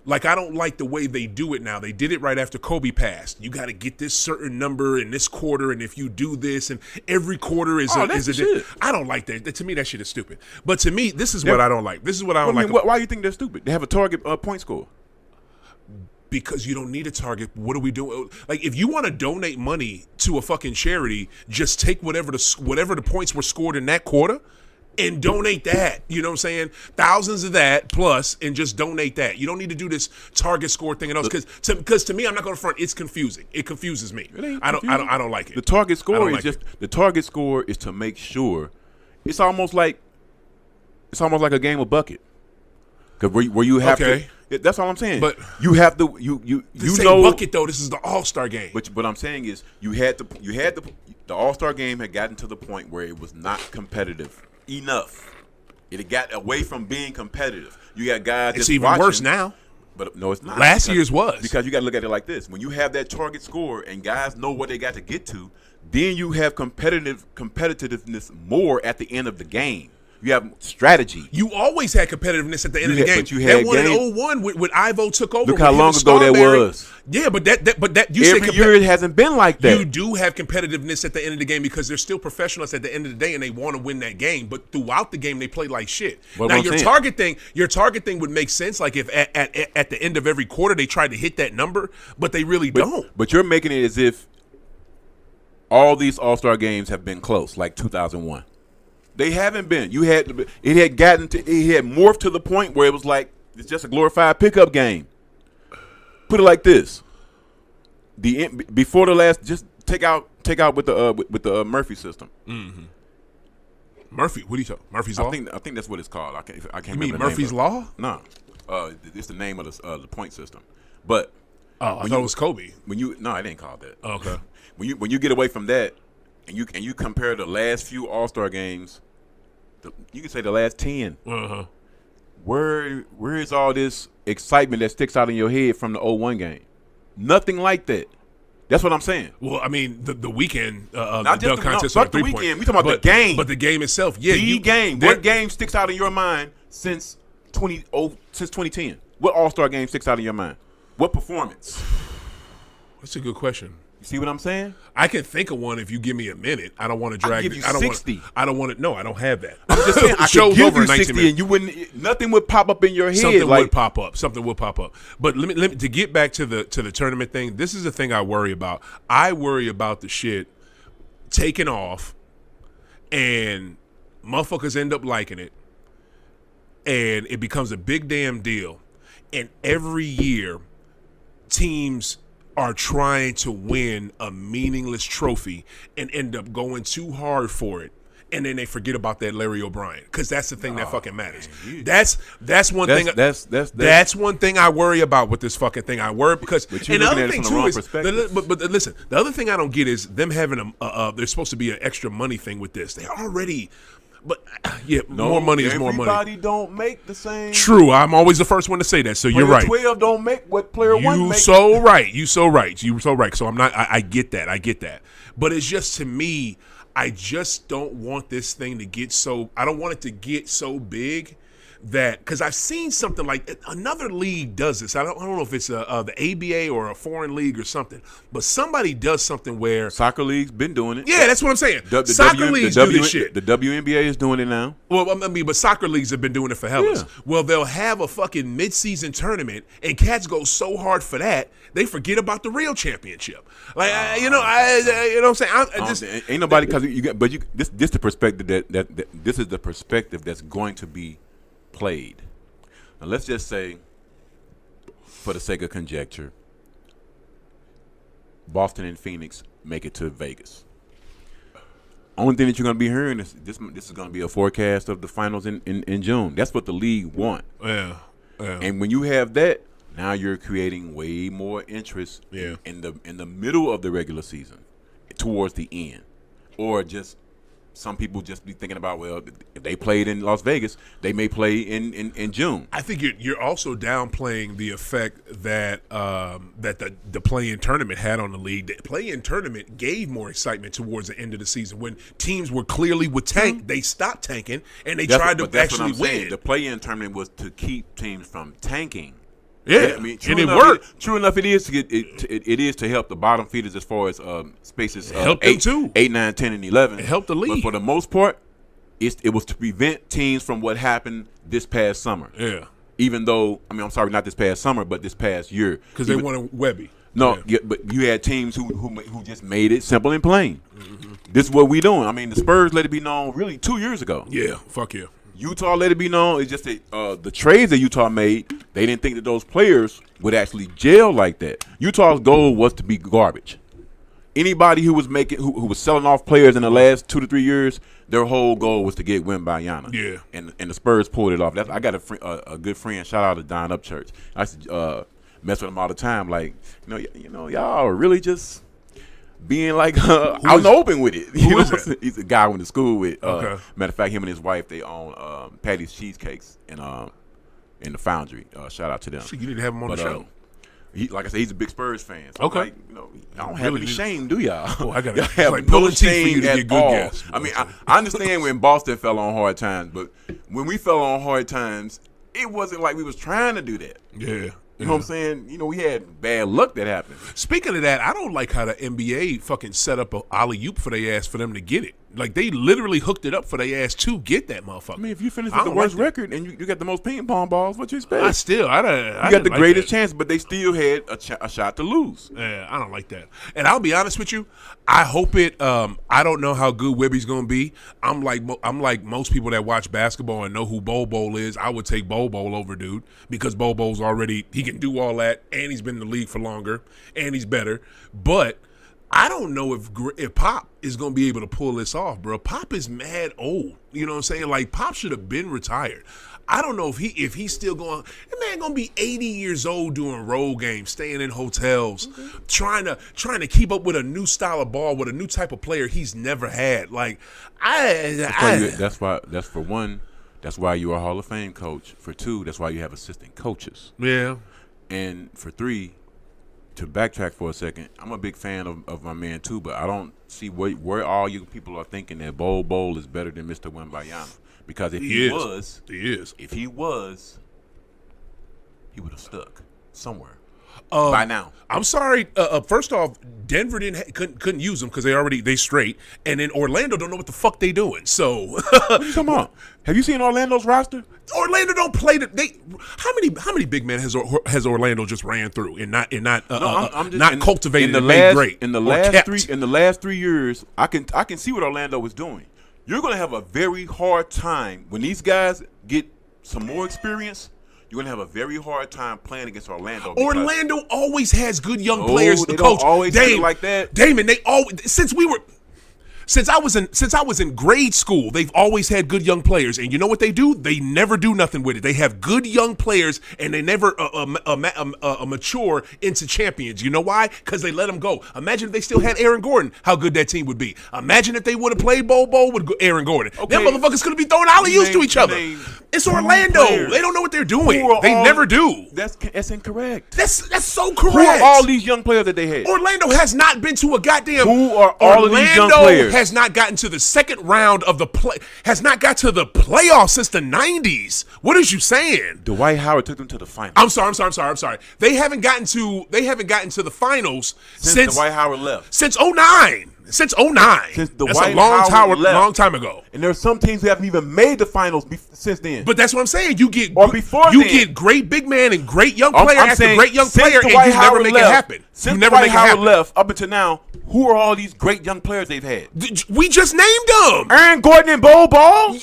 like, I don't like the way they do it now. They did it right after Kobe passed. You got to get this certain number in this quarter, and if you do this, and every quarter is shit. I don't like that. To me, that shit is stupid. But to me, this is what I don't like. This is what I don't like. Why do you think they're stupid? They have a target point score. Because you don't need a target. What are we doing? Like, if you want to donate money to a fucking charity, just take whatever the points were scored in that quarter and donate that. You know what I'm saying? Thousands of that plus, and just donate that. You don't need to do this target score thing and else, because to me, I'm not going to front. It's confusing. It confuses me. I don't like it. The target score the target score is to make sure. It's almost like a game of bucket. Because where you have to. That's all I'm saying. But you have to you know bucket though. This is the All-Star game. But what I'm saying is the All-Star game had gotten to the point where it was not competitive enough. It had got away from being competitive. You got guys. It's even worse now. But no, it's not. Last year's was. Because you got to look at it like this: when you have that target score and guys know what they got to get to, then you have competitiveness more at the end of the game. You have strategy. You always had competitiveness at the end of the game. But you had that one in 01 when Ivo took over. Look how long ago that was. Yeah, but that you every year it hasn't been like that. You do have competitiveness at the end of the game because they're still professionals at the end of the day, and they want to win that game. But throughout the game, they play like shit. Now your target thing would make sense. Like if at the end of every quarter they tried to hit that number, but they really don't. But you're making it as if all these All-Star games have been close, like 2001. They haven't been. It had morphed to the point where it was like it's just a glorified pickup game. Put it like this: before the last, just take out with the Murphy system. Mm-hmm. Murphy, what are you talking? Murphy's Law? I think that's what it's called. I can't. You mean Murphy's Law? No, it's the name of the point system. But I thought it was Kobe. No, it ain't called that. Oh, okay. When you get away from that. And you compare the last few All-Star games, you can say the last 10. Uh-huh. Where is all this excitement that sticks out in your head from the 01 game? Nothing like that. That's what I'm saying. Well, I mean, the weekend, not the dunk contest, not the weekend. We talking about the game. But the game itself, yeah. The game. What game sticks out in your mind since 2010? What All-Star game sticks out in your mind? What performance? That's a good question. See what I'm saying? I can think of one if you give me a minute. I don't want to drag. I'll give you 60. I don't want to. No, I don't have that. I'm just saying. I could give you 60, minutes. and you wouldn't. Nothing would pop up in your head. Something would pop up. But let me to get back to the tournament thing. This is the thing I worry about. I worry about the shit taking off, and motherfuckers end up liking it, and it becomes a big damn deal. And every year, teams are trying to win a meaningless trophy and end up going too hard for it and then they forget about that Larry O'Brien because that's the thing that fucking matters. That's one thing. That's one thing I worry about with this fucking thing. I worry because but you're and the looking other at it thing from the too wrong is perspective. but listen, the other thing I don't get is them having there's supposed to be an extra money thing with this. They already. But yeah, more money is more money. Everybody don't make the same. True, I'm always the first one to say that. So you're right. 12 don't make what player 1 makes. You so right. So I'm not. I get that. But it's just to me, I just don't want this thing to get so. I don't want it to get so big that because I've seen something like another league does this. I don't know if it's the ABA or a foreign league or something, but somebody does something where Soccer league's been doing it. Yeah, that's what I'm saying. Soccer leagues do this shit. The WNBA is doing it now. Well, I mean, but soccer leagues have been doing it for hellas. Yeah. Well, they'll have a fucking mid-season tournament, and cats go so hard for that they forget about the real championship. Like, you know what I'm saying? Ain't nobody this the perspective that this is the perspective that's going to be played. Now let's just say, for the sake of conjecture, Boston and Phoenix make it to Vegas. Only thing that you're going to be hearing is this is going to be a forecast of the finals in June. That's what the league want. Yeah. And when you have that, now you're creating way more interest in the middle of the regular season towards the end, or just. Some people just be thinking about, well, if they played in Las Vegas, they may play in June. I think you're also downplaying the effect that that the play-in tournament had on the league. The play-in tournament gave more excitement towards the end of the season when teams were clearly would tank. They stopped tanking and they tried to actually win. The play-in tournament was to keep teams from tanking. Yeah, I mean, and it worked. True enough, it is to get it is to help the bottom feeders as far as spaces. Help them too. 8, 9, 10, and 11. It helped the league. But for the most part, it was to prevent teams from what happened this past summer. Yeah. Even though, I mean, I'm sorry, not this past summer, but this past year. Because they wanted Webby. No, but you had teams who just made it simple and plain. Mm-hmm. This is what we doing. I mean, the Spurs let it be known really 2 years ago. Yeah, fuck yeah. Utah let it be known. It's just that the trades that Utah made, they didn't think that those players would actually gel like that. Utah's goal was to be garbage. Anybody who was who was selling off players in the last 2 to 3 years, their whole goal was to get Wembanyama. Yeah. And the Spurs pulled it off. I got a good friend. Shout out to Don Upchurch. I used to mess with him all the time. Like, you know, y'all are really just being like out in the open with it. Who is that? He's a guy I went to school with. Okay. Matter of fact, him and his wife, they own Patty's Cheesecakes in the Foundry. Shout out to them. So you need to have him on the show. Like I said, he's a big Spurs fan. So okay. Like, I don't have any shame, do y'all? Oh, I got y'all have like no pulling teeth for you to at get good all. guests. I mean, I understand when Boston fell on hard times, but when we fell on hard times, it wasn't like we was trying to do that. Yeah. You know what I'm saying? We had bad luck that happened. Speaking of that, I don't like how the NBA fucking set up a alley-oop for their ass for them to get it. Like, they literally hooked it up for their ass to get that motherfucker. I mean, if you finish with the worst record and you got the most ping pong balls, what you expect? I got the greatest chance, but they still had a shot to lose. Yeah, I don't like that. And I'll be honest with you, I hope it. I don't know how good Webby's gonna be. I'm like most people that watch basketball and know who Bobo is. I would take Bobo over dude because Bobo's already, he can do all that, and he's been in the league for longer, and he's better. But I don't know if Pop is going to be able to pull this off, bro. Pop is mad old. You know what I'm saying? Like, Pop should have been retired. I don't know if he's still going. That man going to be 80 years old doing road games, staying in hotels, trying to keep up with a new style of ball, with a new type of player he's never had. Like, that's why you're a Hall of Fame coach. For 2, that's why you have assistant coaches. Yeah. And for 3, to backtrack for a second, I'm a big fan of my man too, but I don't see where all you people are thinking that Bol is better than Mr. Wembanyama. Because if he was, he would have stuck somewhere by now. I'm sorry. First off, Denver couldn't use them because they straight, and then Orlando don't know what the fuck they doing. So what are you talking about? Have you seen Orlando's roster? Orlando don't play how many big men has Orlando just ran through and not cultivated and made great in the last 3 years? I can see what Orlando was doing. You're going to have a very hard time when these guys get some more experience. You're going to have a very hard time playing against Orlando. Orlando always has good young players. They the coach don't always play like that. Damon, they always Since I was in grade school, they've always had good young players, and you know what they do? They never do nothing with it. They have good young players, and they never mature into champions. You know why? Because they let them go. Imagine if they still had Aaron Gordon, how good that team would be. Imagine if they would have played Bobo with Aaron Gordon. Okay. Them motherfuckers could be throwing alley-oops to each other. It's Orlando. Players. They don't know what they're doing. They never do. That's incorrect. That's so correct. Who are all these young players that they had? Orlando has not been to a goddamn. Who are all of these young players? Has not gotten to the second round of the play. Has not got to the playoffs since the 90s. What is you saying? Dwight Howard took them to the finals. I'm sorry. They haven't gotten to the finals since Dwight Howard left. Since 09. Since 09. Since That's Dwight a long Howard left. long time ago. And there are some teams who haven't even made the finals since then. But that's what I'm saying. You get then. Great big man and great young player I'm after saying, great young since player, and Dwight you never Howard make left, it happen. Since You never Dwight make it Howard happen. left up until now, who are all these great young players they've had? We just named them. Aaron Gordon and Bo Ball?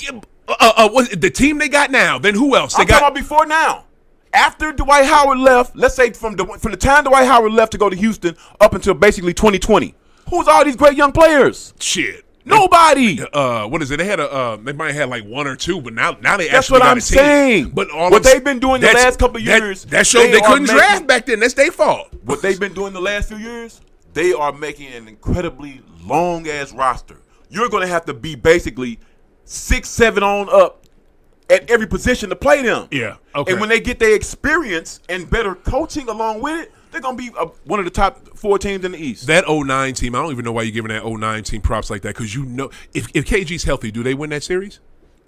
The team they got now. Then who else? I'm talking about before now. After Dwight Howard left, let's say from the time Dwight Howard left to go to Houston up until basically 2020, who's all these great young players? Shit. Nobody. What is it? They had they might have had like one or two, but now they That's actually what got I'm a team. saying. But what they've been doing the last couple of years, that showed they couldn't draft back then. That's their fault. What they've been doing the last few years, they are making an incredibly long ass roster. You're going to have to be basically 6, 7 on up at every position to play them. Yeah. Okay. And when they get their experience and better coaching along with it, they're going to be one of the top 4 teams in the East. That 09 team, I don't even know why you're giving that 09 team props like that, because you know if KG's healthy, do they win that series?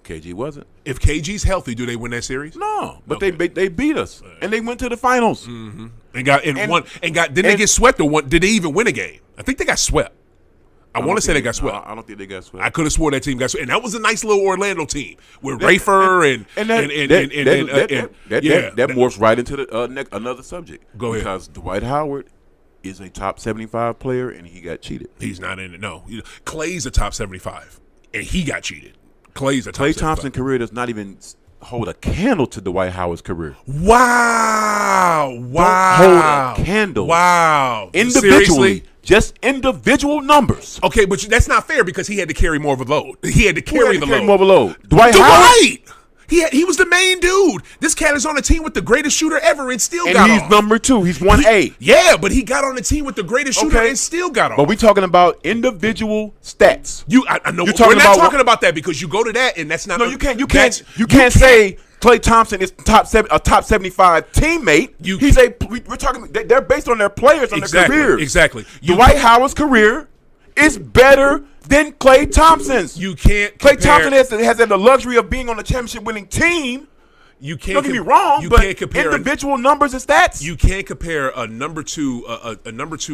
KG wasn't. If KG's healthy, do they win that series? No, but Okay. they beat us and they went to the finals. Mm-hmm. Didn't they get swept or what? Did they even win a game? I think they got swept. I want to say they got swept. I don't think they got swept. I could have swore that team got swept, and that was a nice little Orlando team with Rafer that morphs right into the another subject. Go ahead. Because Dwight Howard is a top 75 player and he got cheated. He's not in it. No, Clay's a top 75, and he got cheated. Clay's a top Klay 75. Thompson's career does not even hold a candle to Dwight Howard's career. Wow! Don't hold a candle. Wow! Individually, Seriously? just individual numbers. Okay, but that's not fair because he had to carry more of a load. He had to carry the load. More of a load. Dwight Howard. He was the main dude. This cat is on a team with the greatest shooter ever and still And got he's off. number 2. He's 1A. Yeah, but he got on the team with the greatest shooter and still got off. But we talking about individual stats. I know. You're We're not talking about that because you go to that and that's not. No, you can't say Klay Thompson is a top 75 teammate. We're talking. They're based on their players on their careers. Exactly. Dwight Howard's career is better than Klay Thompson's. You can't. Klay Thompson has had the luxury of being on a championship-winning team. You can't. Don't get me wrong, you but can't compare individual numbers and stats. You can't compare a number two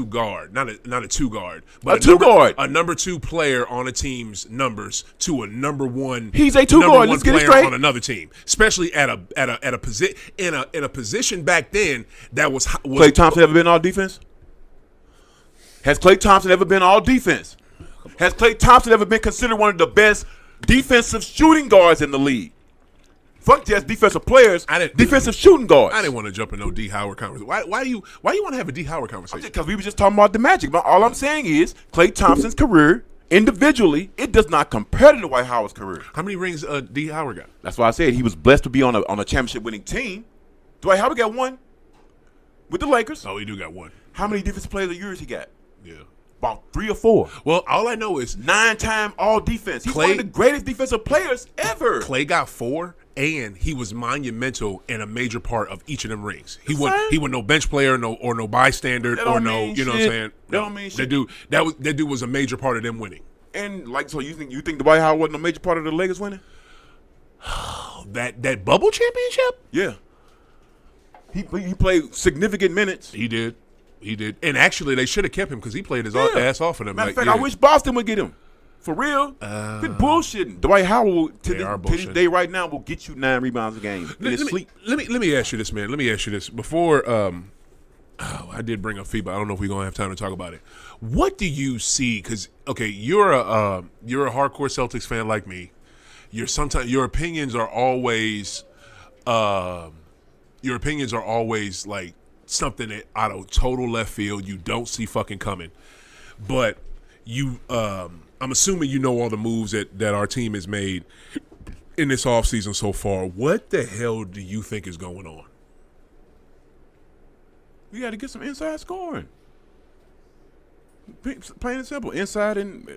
guard, not a 2 guard, but a number 2 player on a team's numbers to a number 1. He's a 2 guard. Let's get it straight. On another team, especially at a position in a position back then that was Klay Thompson ever been all defense? Has Klay Thompson ever been all defense? Has Klay Thompson ever been considered one of the best defensive shooting guards in the league? Fuck just defensive players. Defensive shooting guards. I didn't want to jump in no D Howard conversation. Why do you want to have a D Howard conversation? Because we were just talking about the Magic. But all I'm saying is Klay Thompson's career individually, it does not compare to Dwight Howard's career. How many rings D Howard got? That's why I said he was blessed to be on a championship-winning team. Dwight Howard got 1 with the Lakers. Oh, he do got 1. How many defensive players of the years he got? Yeah. About 3 or 4. Well, all I know is 9-time all defense. He's one of the greatest defensive players ever. Klay got 4, and he was monumental in a major part of each of them rings. He was no bench player, no bystander, or no. You know what I'm saying? That don't mean shit. That dude was a major part of them winning. And so you think Dwight Howard wasn't a major part of the Lakers winning? that bubble championship? Yeah. He played significant minutes. He did. And actually, they should have kept him because he played his ass off for them. Matter of fact, I wish Boston would get him. For real. Quit bullshitting. Dwight Howard, to this day right now, will get you 9 rebounds a game in his sleep. Let me ask you this, man. Let me ask you this. Before, I did bring up FIBA. I don't know if we're going to have time to talk about it. What do you see? Because, okay, you're a hardcore Celtics fan like me. Your opinions are always like something that out of total left field you don't see fucking coming. But I'm assuming you know all the moves that our team has made in this offseason so far. What the hell do you think is going on? We got to get some inside scoring. Plain and simple. Inside, and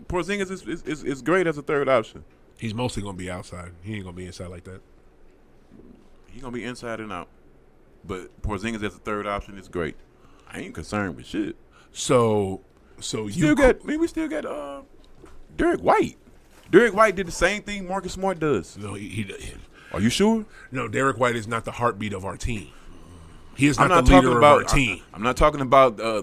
Porzingis is great as a third option. He's mostly going to be outside. He ain't going to be inside like that. He's going to be inside and out. But Porzingis as a third option is great. I ain't concerned with shit. So we still got Derek White. Derek White did the same thing Marcus Smart does. No, he Are you sure? No, Derek White is not the heartbeat of our team. He is I'm not not the talking leader about of our team. I'm not talking about the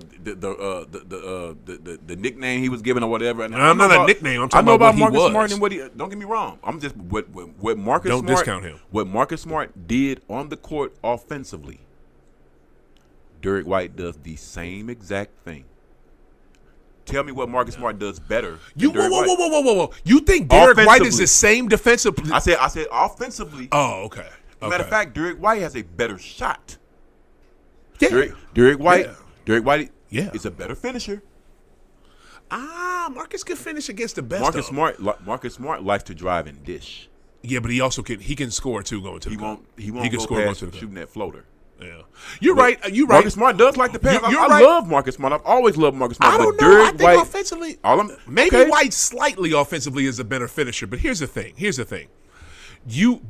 nickname he was given or whatever. And I'm not a nickname. I'm talking I know about what Marcus he was. Smart and what he. Don't get me wrong. I'm just what Marcus Don't Smart. discount him. What Marcus Smart did on the court offensively. Derek White does the same exact thing. Tell me what Marcus Smart does better. Whoa. You think Derek White is the same defensive? I said offensively. Oh, okay. Matter of fact, Derek White has a better shot. Yeah. Derek White. Yeah. Derek White. Yeah. Is a better finisher. Marcus can finish against the best. Marcus Smart likes to drive and dish. Yeah, but he also can score too going to the cup. He won't can go score past going to the shooting that floater. Yeah, you're right. Marcus Smart does like to pass. I right. love Marcus Smart. I've always loved Marcus Smart. I don't but know. Derek I think White, offensively, maybe White slightly offensively is a better finisher. But here's the thing. You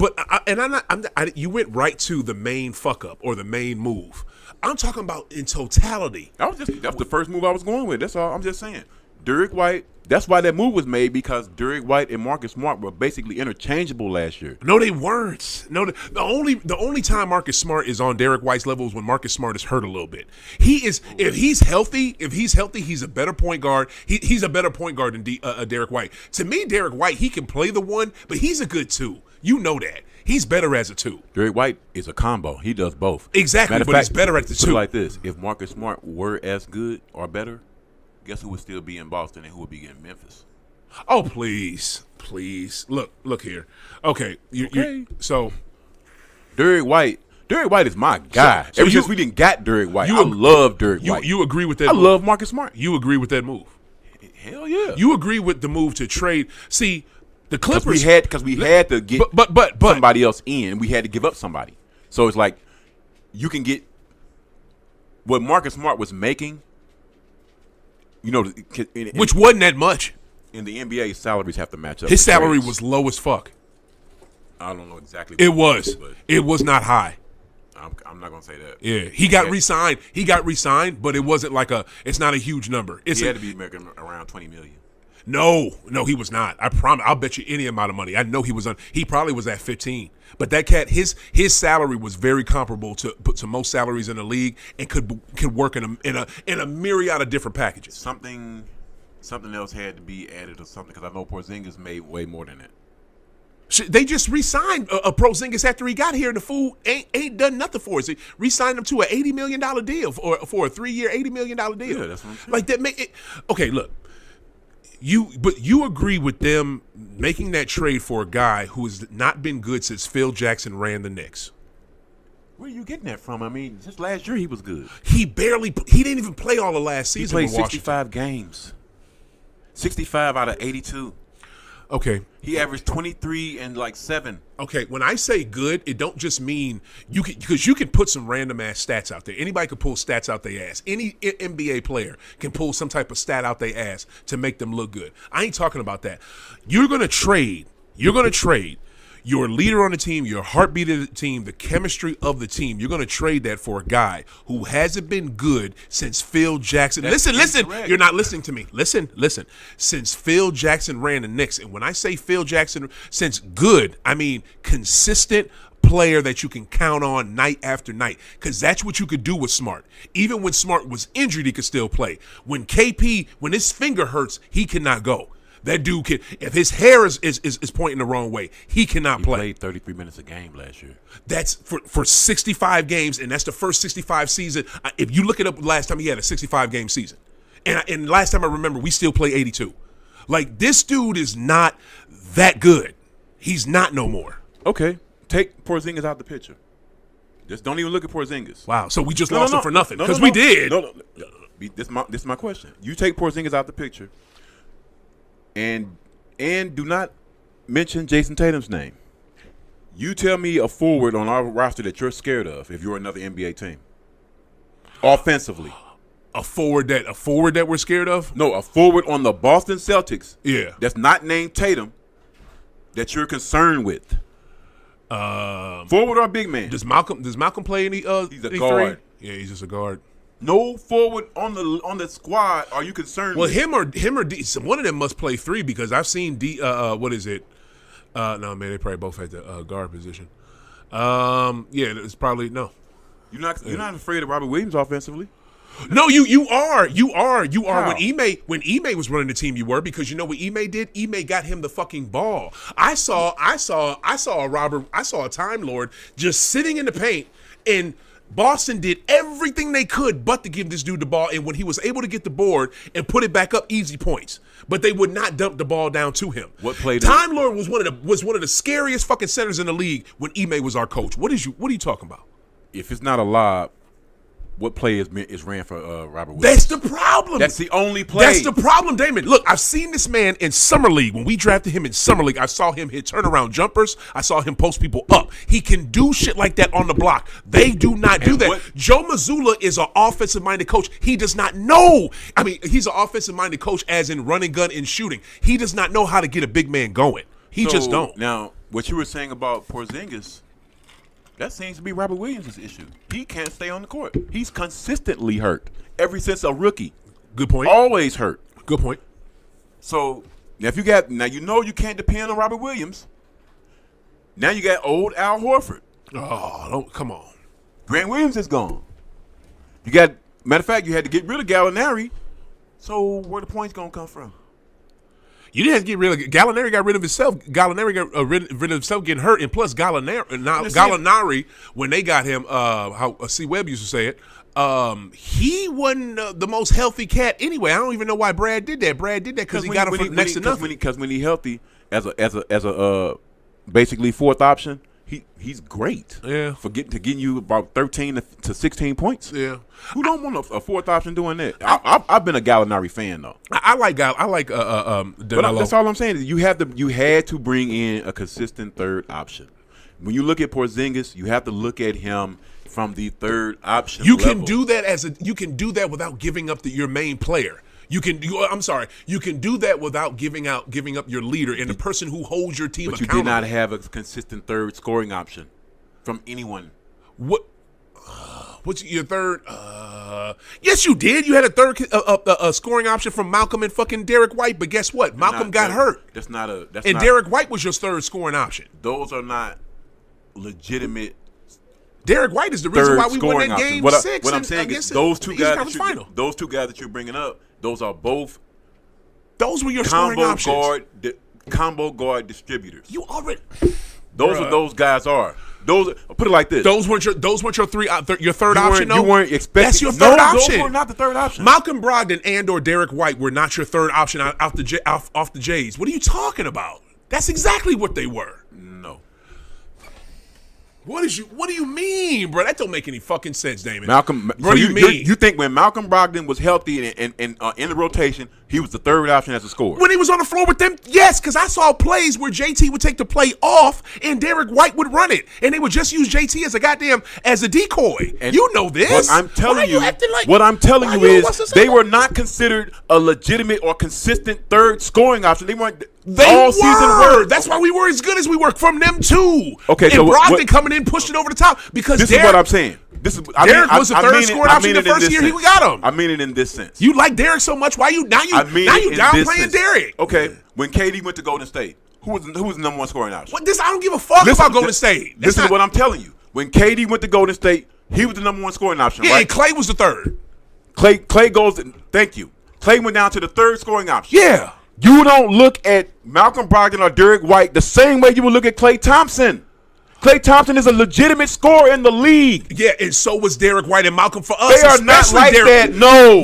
went right to the main fuck up or the main move. I'm talking about in totality. that's the first move I was going with. That's all. I'm just saying. Derek White. That's why that move was made, because Derek White and Marcus Smart were basically interchangeable last year. No, they weren't. No, the only time Marcus Smart is on Derek White's level is when Marcus Smart is hurt a little bit. He is if he's healthy, he's a better point guard. He's a better point guard than Derek White. To me, Derek White, he can play the one, but he's a good two. You know that. He's better as a two. Derek White is a combo. He does both. Exactly, but he's better at the two. Put it like this: if Marcus Smart were as good or better, guess who would still be in Boston and who would be in Memphis? Oh, please. Look here. Okay. So Derek White is my guy. So Ever since we didn't got Derek White, I love Derek White. You agree with that? I love Marcus Smart. You agree with that move? Hell yeah. You agree with the move to trade? See, the Clippers because we had to get somebody else in. We had to give up somebody. So it's like you can get what Marcus Smart was making. You know, which wasn't that much. In the NBA, salaries have to match up. His salary was low as fuck. I don't know exactly. It was not high. I'm not gonna say that. Yeah, he got re-signed. But it wasn't like it's not a huge number. He had to be making around $20 million. No, he was not. I promise. I'll bet you any amount of money. I know he was on. He probably was at 15. But that cat, his salary was very comparable to most salaries in the league, and could work in a myriad of different packages. Something else had to be added or something, because I know Porzingis made way more than that. They just re-signed a Porzingis after he got here, and the fool ain't done nothing for us. They re-signed him to an $80 million deal for a 3-year, $80 million deal. Yeah, that's what I'm saying. Like that. Okay, look. You agree with them making that trade for a guy who has not been good since Phil Jackson ran the Knicks? Where are you getting that from? I mean, just last year he was good. He didn't even play all the last season. He played 65 games. 65 out of 82. Okay. He averaged 23 and like 7. Okay, when I say good, it don't just mean because you can put some random ass stats out there. Anybody can pull stats out their ass. Any NBA player can pull some type of stat out their ass to make them look good. I ain't talking about that. You're gonna trade your leader on the team, your heartbeat of the team, the chemistry of the team. You're going to trade that for a guy who hasn't been good since Phil Jackson. Listen. You're not listening to me. Listen. Since Phil Jackson ran the Knicks. And when I say Phil Jackson, since good, I mean consistent player that you can count on night after night, because that's what you could do with Smart. Even when Smart was injured, he could still play. When his finger hurts, he cannot go. That dude can, if his hair is pointing the wrong way, he cannot play. He played 33 minutes a game last year. That's for 65 games, and that's the first 65 season. If you look it up, last time he had a 65-game season. And last time I remember, we still play 82. Like, this dude is not that good. He's not no more. Okay. Take Porzingis out the picture. Just don't even look at Porzingis. Wow. So we just lost him for nothing. Because we did. This is my question. You take Porzingis out the picture, and do not mention Jason Tatum's name. You tell me a forward on our roster that you're scared of if you're another NBA team. Offensively. A forward that we're scared of? No, a forward on the Boston Celtics. Yeah. That's not named Tatum that you're concerned with. Forward or big man? Does Malcolm play any He's a any guard. three? Yeah, he's just a guard. No forward on the squad are you concerned with? Him or D, one of them must play three because I've seen D what is it? No, man, they probably both at the guard position. Yeah, it's probably no. You're not afraid of Robert Williams offensively? No, you are. How? When Ime was running the team, you were, because you know what Ime did? Ime got him the fucking ball. I saw a Time Lord just sitting in the paint, and Boston did everything they could but to give this dude the ball, and when he was able to get the board and put it back up, easy points. But they would not dump the ball down to him. What play? Time Lord was one of the scariest fucking centers in the league when Ime was our coach. What are you talking about? If it's not a lob, what play is ran for Robert Williams? That's the problem. That's the only play. That's the problem, Damon. Look, I've seen this man in Summer League. When we drafted him in Summer League, I saw him hit turnaround jumpers. I saw him post people up. He can do shit like that on the block. They do not do that. Joe Mazzulla is an offensive-minded coach. He does not know. I mean, he's an offensive-minded coach as in running gun and shooting. He does not know how to get a big man going. He just don't. Now, what you were saying about Porzingis, that seems to be Robert Williams' issue. He can't stay on the court. He's consistently hurt ever since a rookie. Good point. Always hurt. Good point. So now you can't depend on Robert Williams. Now you got old Al Horford. Oh, come on. Grant Williams is gone. Matter of fact, you had to get rid of Gallinari. So where the points gonna come from? You didn't have to get rid of Gallinari. Got rid of himself. Gallinari got rid of himself getting hurt, and plus Gallinari when they got him, how C. Webb used to say it, he wasn't the most healthy cat anyway. I don't even know why Brad did that. Brad did that because he got him for next to nothing. Because when he's healthy, as a basically fourth option, he's great. Yeah, for getting you about 13 to 16 points. Yeah, who don't want a fourth option doing that? I've been a Gallinari fan though. I like But that's all I'm saying is you had to bring in a consistent third option. When you look at Porzingis, you have to look at him from the third option. You level. can do that you can do that without giving up your main player. You can do that without giving up your leader and the person who holds your team accountable. But you did not have a consistent third scoring option from anyone. What's your third? Yes, you did. You had a third scoring option from Malcolm and fucking Derek White, but guess what? Malcolm got hurt. Derek White was your third scoring option. Those are not legitimate. Derek White is the reason why we won that game 6. What I'm saying is those two guys that you're bringing up, those are both. Those were your scoring options. Combo guard distributors. You already. Those are those guys are. Those put it like this. Those weren't your your third option. You weren't expecting. That's your third option. Those were not the third option. Malcolm Brogdon and/or Derek White were not your third option off the Jays. What are you talking about? That's exactly what they were. No. What do you mean, bro? That don't make any fucking sense, Damon. Malcolm, what do you mean? You think when Malcolm Brogdon was healthy and in the rotation, he was the third option as a scorer? When he was on the floor with them, yes, because I saw plays where JT would take the play off and Derek White would run it, and they would just use JT as a decoy. And you know this. What I'm telling you is they were not considered a legitimate or consistent third scoring option. They weren't. Season. That's why we were as good as we were from them too. Okay, and Brogdon coming in pushed it over the top because this is what I'm saying. Derek was the third scoring option the first year we got him. I mean it in this sense. You like Derek so much. Why you downplaying Derek? Okay, when KD went to Golden State, who was the number one scoring option? I don't give a fuck about Golden State. This is what I'm telling you. When KD went to Golden State, he was the number one scoring option. Yeah, right? and Clay was the third. Clay goes. Thank you. Clay went down to the third scoring option. Yeah. You don't look at Malcolm Brogdon or Derek White the same way you would look at Klay Thompson. Klay Thompson is a legitimate scorer in the league. Yeah, and so was Derek White and Malcolm for us. They are not like that. No.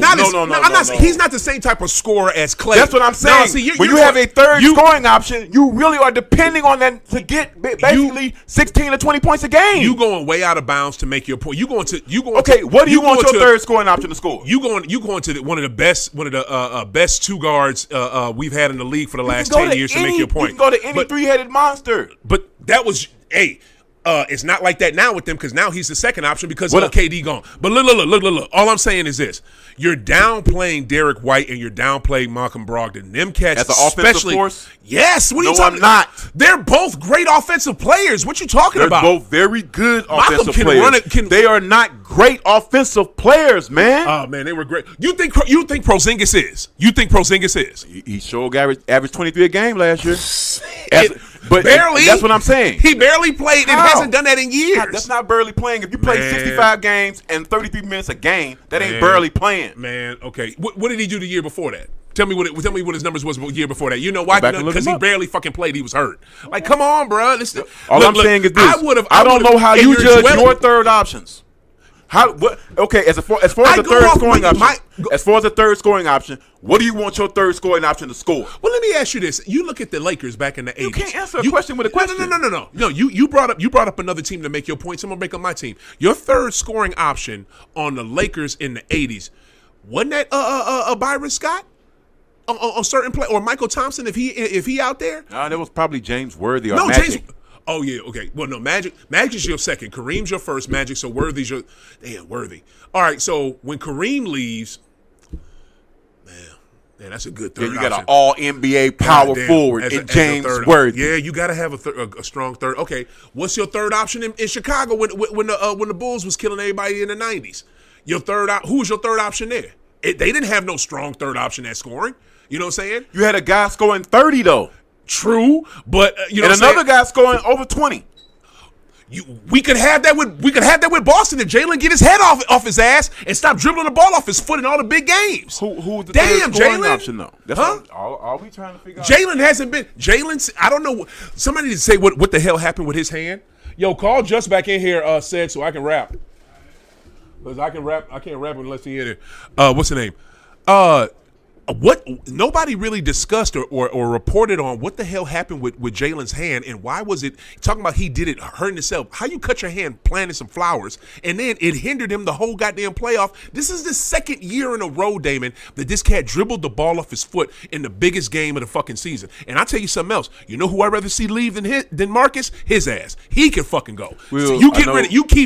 He's not the same type of scorer as Klay. That's what I'm saying. No, see, when you have a third scoring option, you really are depending on that to get basically 16 to 20 points a game. You going way out of bounds to make your point. What do you want your third scoring option to score? You going to one of the best two guards we've had in the league for the last 10 years to make your point. You can go to any three-headed monster. But that was it's not like that now with them because now he's the second option because of KD gone. But look. All I'm saying is this. You're downplaying Derek White and you're downplaying Malcolm Brogdon. Them cats, as an offensive force? Yes. What are you talking about? I'm not. They're both great offensive players. What you talking about? They're both very good offensive players. They are not great offensive players, man. Oh, man, they were great. You think Porzingis is? You think Porzingis is? He showed average 23 a game last year. But barely. That's what I'm saying. He barely played and hasn't done that in years. That's not barely playing. If you play 65 games and 33 minutes a game, that ain't barely playing. Man, okay. What did he do the year before that? Tell me what his numbers was the year before that. You know why? Because he barely fucking played. He was hurt. Like, come on, bro. I'm saying is this. I don't know how you judge your third options. Okay, as far as the third scoring option, as far as the third scoring option, what do you want your third scoring option to score? Well, let me ask you this: you look at the Lakers back in the 80s. You can't answer a question with a question. No. You brought up another team to make your points. I'm gonna make up my team. Your third scoring option on the Lakers in the 80s wasn't that Byron Scott on certain play or Michael Thompson if he out there? That was probably James Worthy or Magic. Oh, yeah, okay. Well, no, Magic's your second. Kareem's your first. Magic, so Worthy's your – damn, Worthy. All right, so when Kareem leaves, man, that's a good third option. You got an all-NBA power forward in James Worthy. Yeah, you got to have a strong third. Okay, what's your third option in Chicago when the Bulls was killing everybody in the 90s? Who was your third option there? They didn't have no strong third option at scoring. You know what I'm saying? You had a guy scoring 30, though. True, but and another guy scoring over 20. We could have that with Boston if Jalen get his head off his ass and stop dribbling the ball off his foot in all the big games. Who's the third scoring option though? That's all we trying to figure out. Jalen hasn't been. I don't know. Somebody need to say what the hell happened with his hand. Yo, call Just back in here. Said so I can rap. Because I can rap. I can't rap unless he in there. What's the name? What nobody really discussed or reported on what the hell happened with Jalen's hand and why was it talking about he did it hurting himself? How you cut your hand planting some flowers and then it hindered him the whole goddamn playoff? This is the second year in a row, Damon, that this cat dribbled the ball off his foot in the biggest game of the fucking season. And I'll tell you something else. You know who I'd rather see leave than Marcus? His ass. He can fucking go. Well, so you keep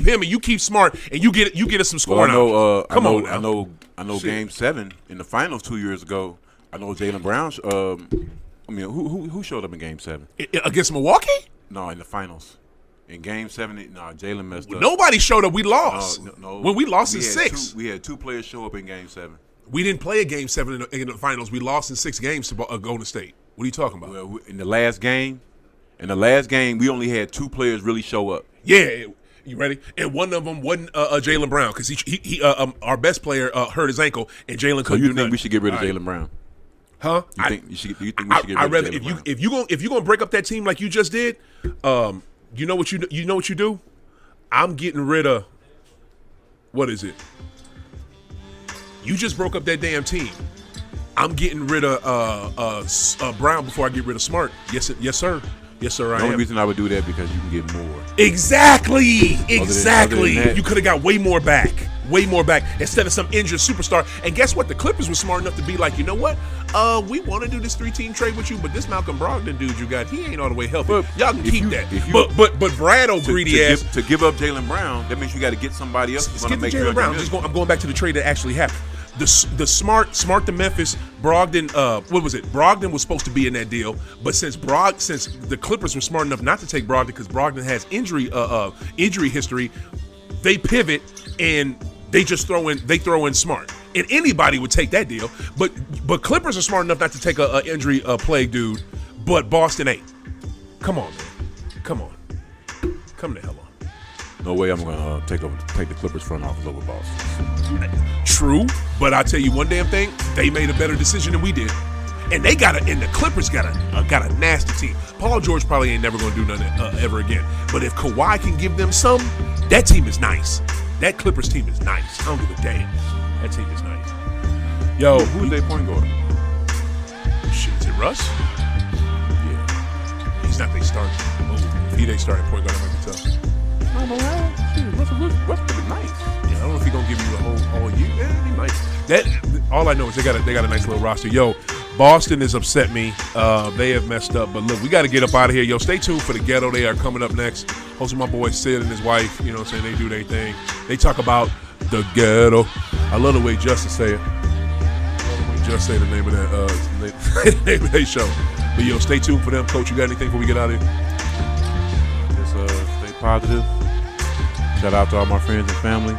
him and you keep Smart and you get us some scoring out. Come on now. I know Game 7 in the finals 2 years ago. I know Jaylen Brown. Who showed up in Game 7 against Milwaukee? No, in the finals. In Game 7, Jalen messed up. Nobody showed up. We lost. No. When we lost in 6, we had two players show up in Game 7. We didn't play a Game 7 in the finals. We lost in 6 games to Golden State. What are you talking about? Well, in the last game, we only had 2 players really show up. Yeah. You ready? And one of them wasn't Jaylen Brown because he our best player hurt his ankle and Jalen couldn't do nothing. You think we should get rid of Jaylen Brown? Huh? You think we should get rid of Jaylen Brown? If you're gonna break up that team like you just did, you know what you do? I'm getting rid of what is it? You just broke up that damn team. I'm getting rid of Brown before I get rid of Smart. Yes, sir. Yes, sir, I am. The only reason I would do that because you can get more. Exactly. Other than that, you could have got way more back instead of some injured superstar. And guess what? The Clippers were smart enough to be like, you know what? We want to do this 3-team trade with you, but this Malcolm Brogdon dude you got, he ain't all the way healthy. Y'all can keep that. But Brad O'Greedy ass to give up Jaylen Brown, that means you got to get somebody else who's going to make Jaylen Brown. I'm going back to the trade that actually happened. The smart to Memphis, Brogdon. What was it? Brogdon was supposed to be in that deal, but since the Clippers were smart enough not to take Brogdon because Brogdon has injury history, they pivot and they just throw in Smart. And anybody would take that deal, but Clippers are smart enough not to take a injury plague dude, but Boston ain't. Come on, man. Come the hell on. No way I'm going to take the Clippers front office over Boston. True, but I'll tell you one damn thing. They made a better decision than we did. And they and the Clippers got a nasty team. Paul George probably ain't never gonna do nothing ever again. But if Kawhi can give them some, that team is nice. That Clippers team is nice. I don't give a damn. That team is nice. Yo, Who's their point guard? Shit, is it Russ? Yeah. He's not their starting. Oh, if he they starting point guard, it might be tough. I don't know how. What's really nice? Yeah, I don't know if he's gonna give you a whole year. Yeah, he might. That all I know is they got a nice little roster. Yo, Boston has upset me. They have messed up. But look, we got to get up out of here. Yo, stay tuned for the Ghetto. They are coming up next. Hosting my boy Sid and his wife. You know what I'm saying? They do their thing. They talk about the Ghetto. I love the way Justin say it. Just say the name of that name of their show. But yo, stay tuned for them. Coach, you got anything before we get out of here? Just stay positive. Shout out to all my friends and family.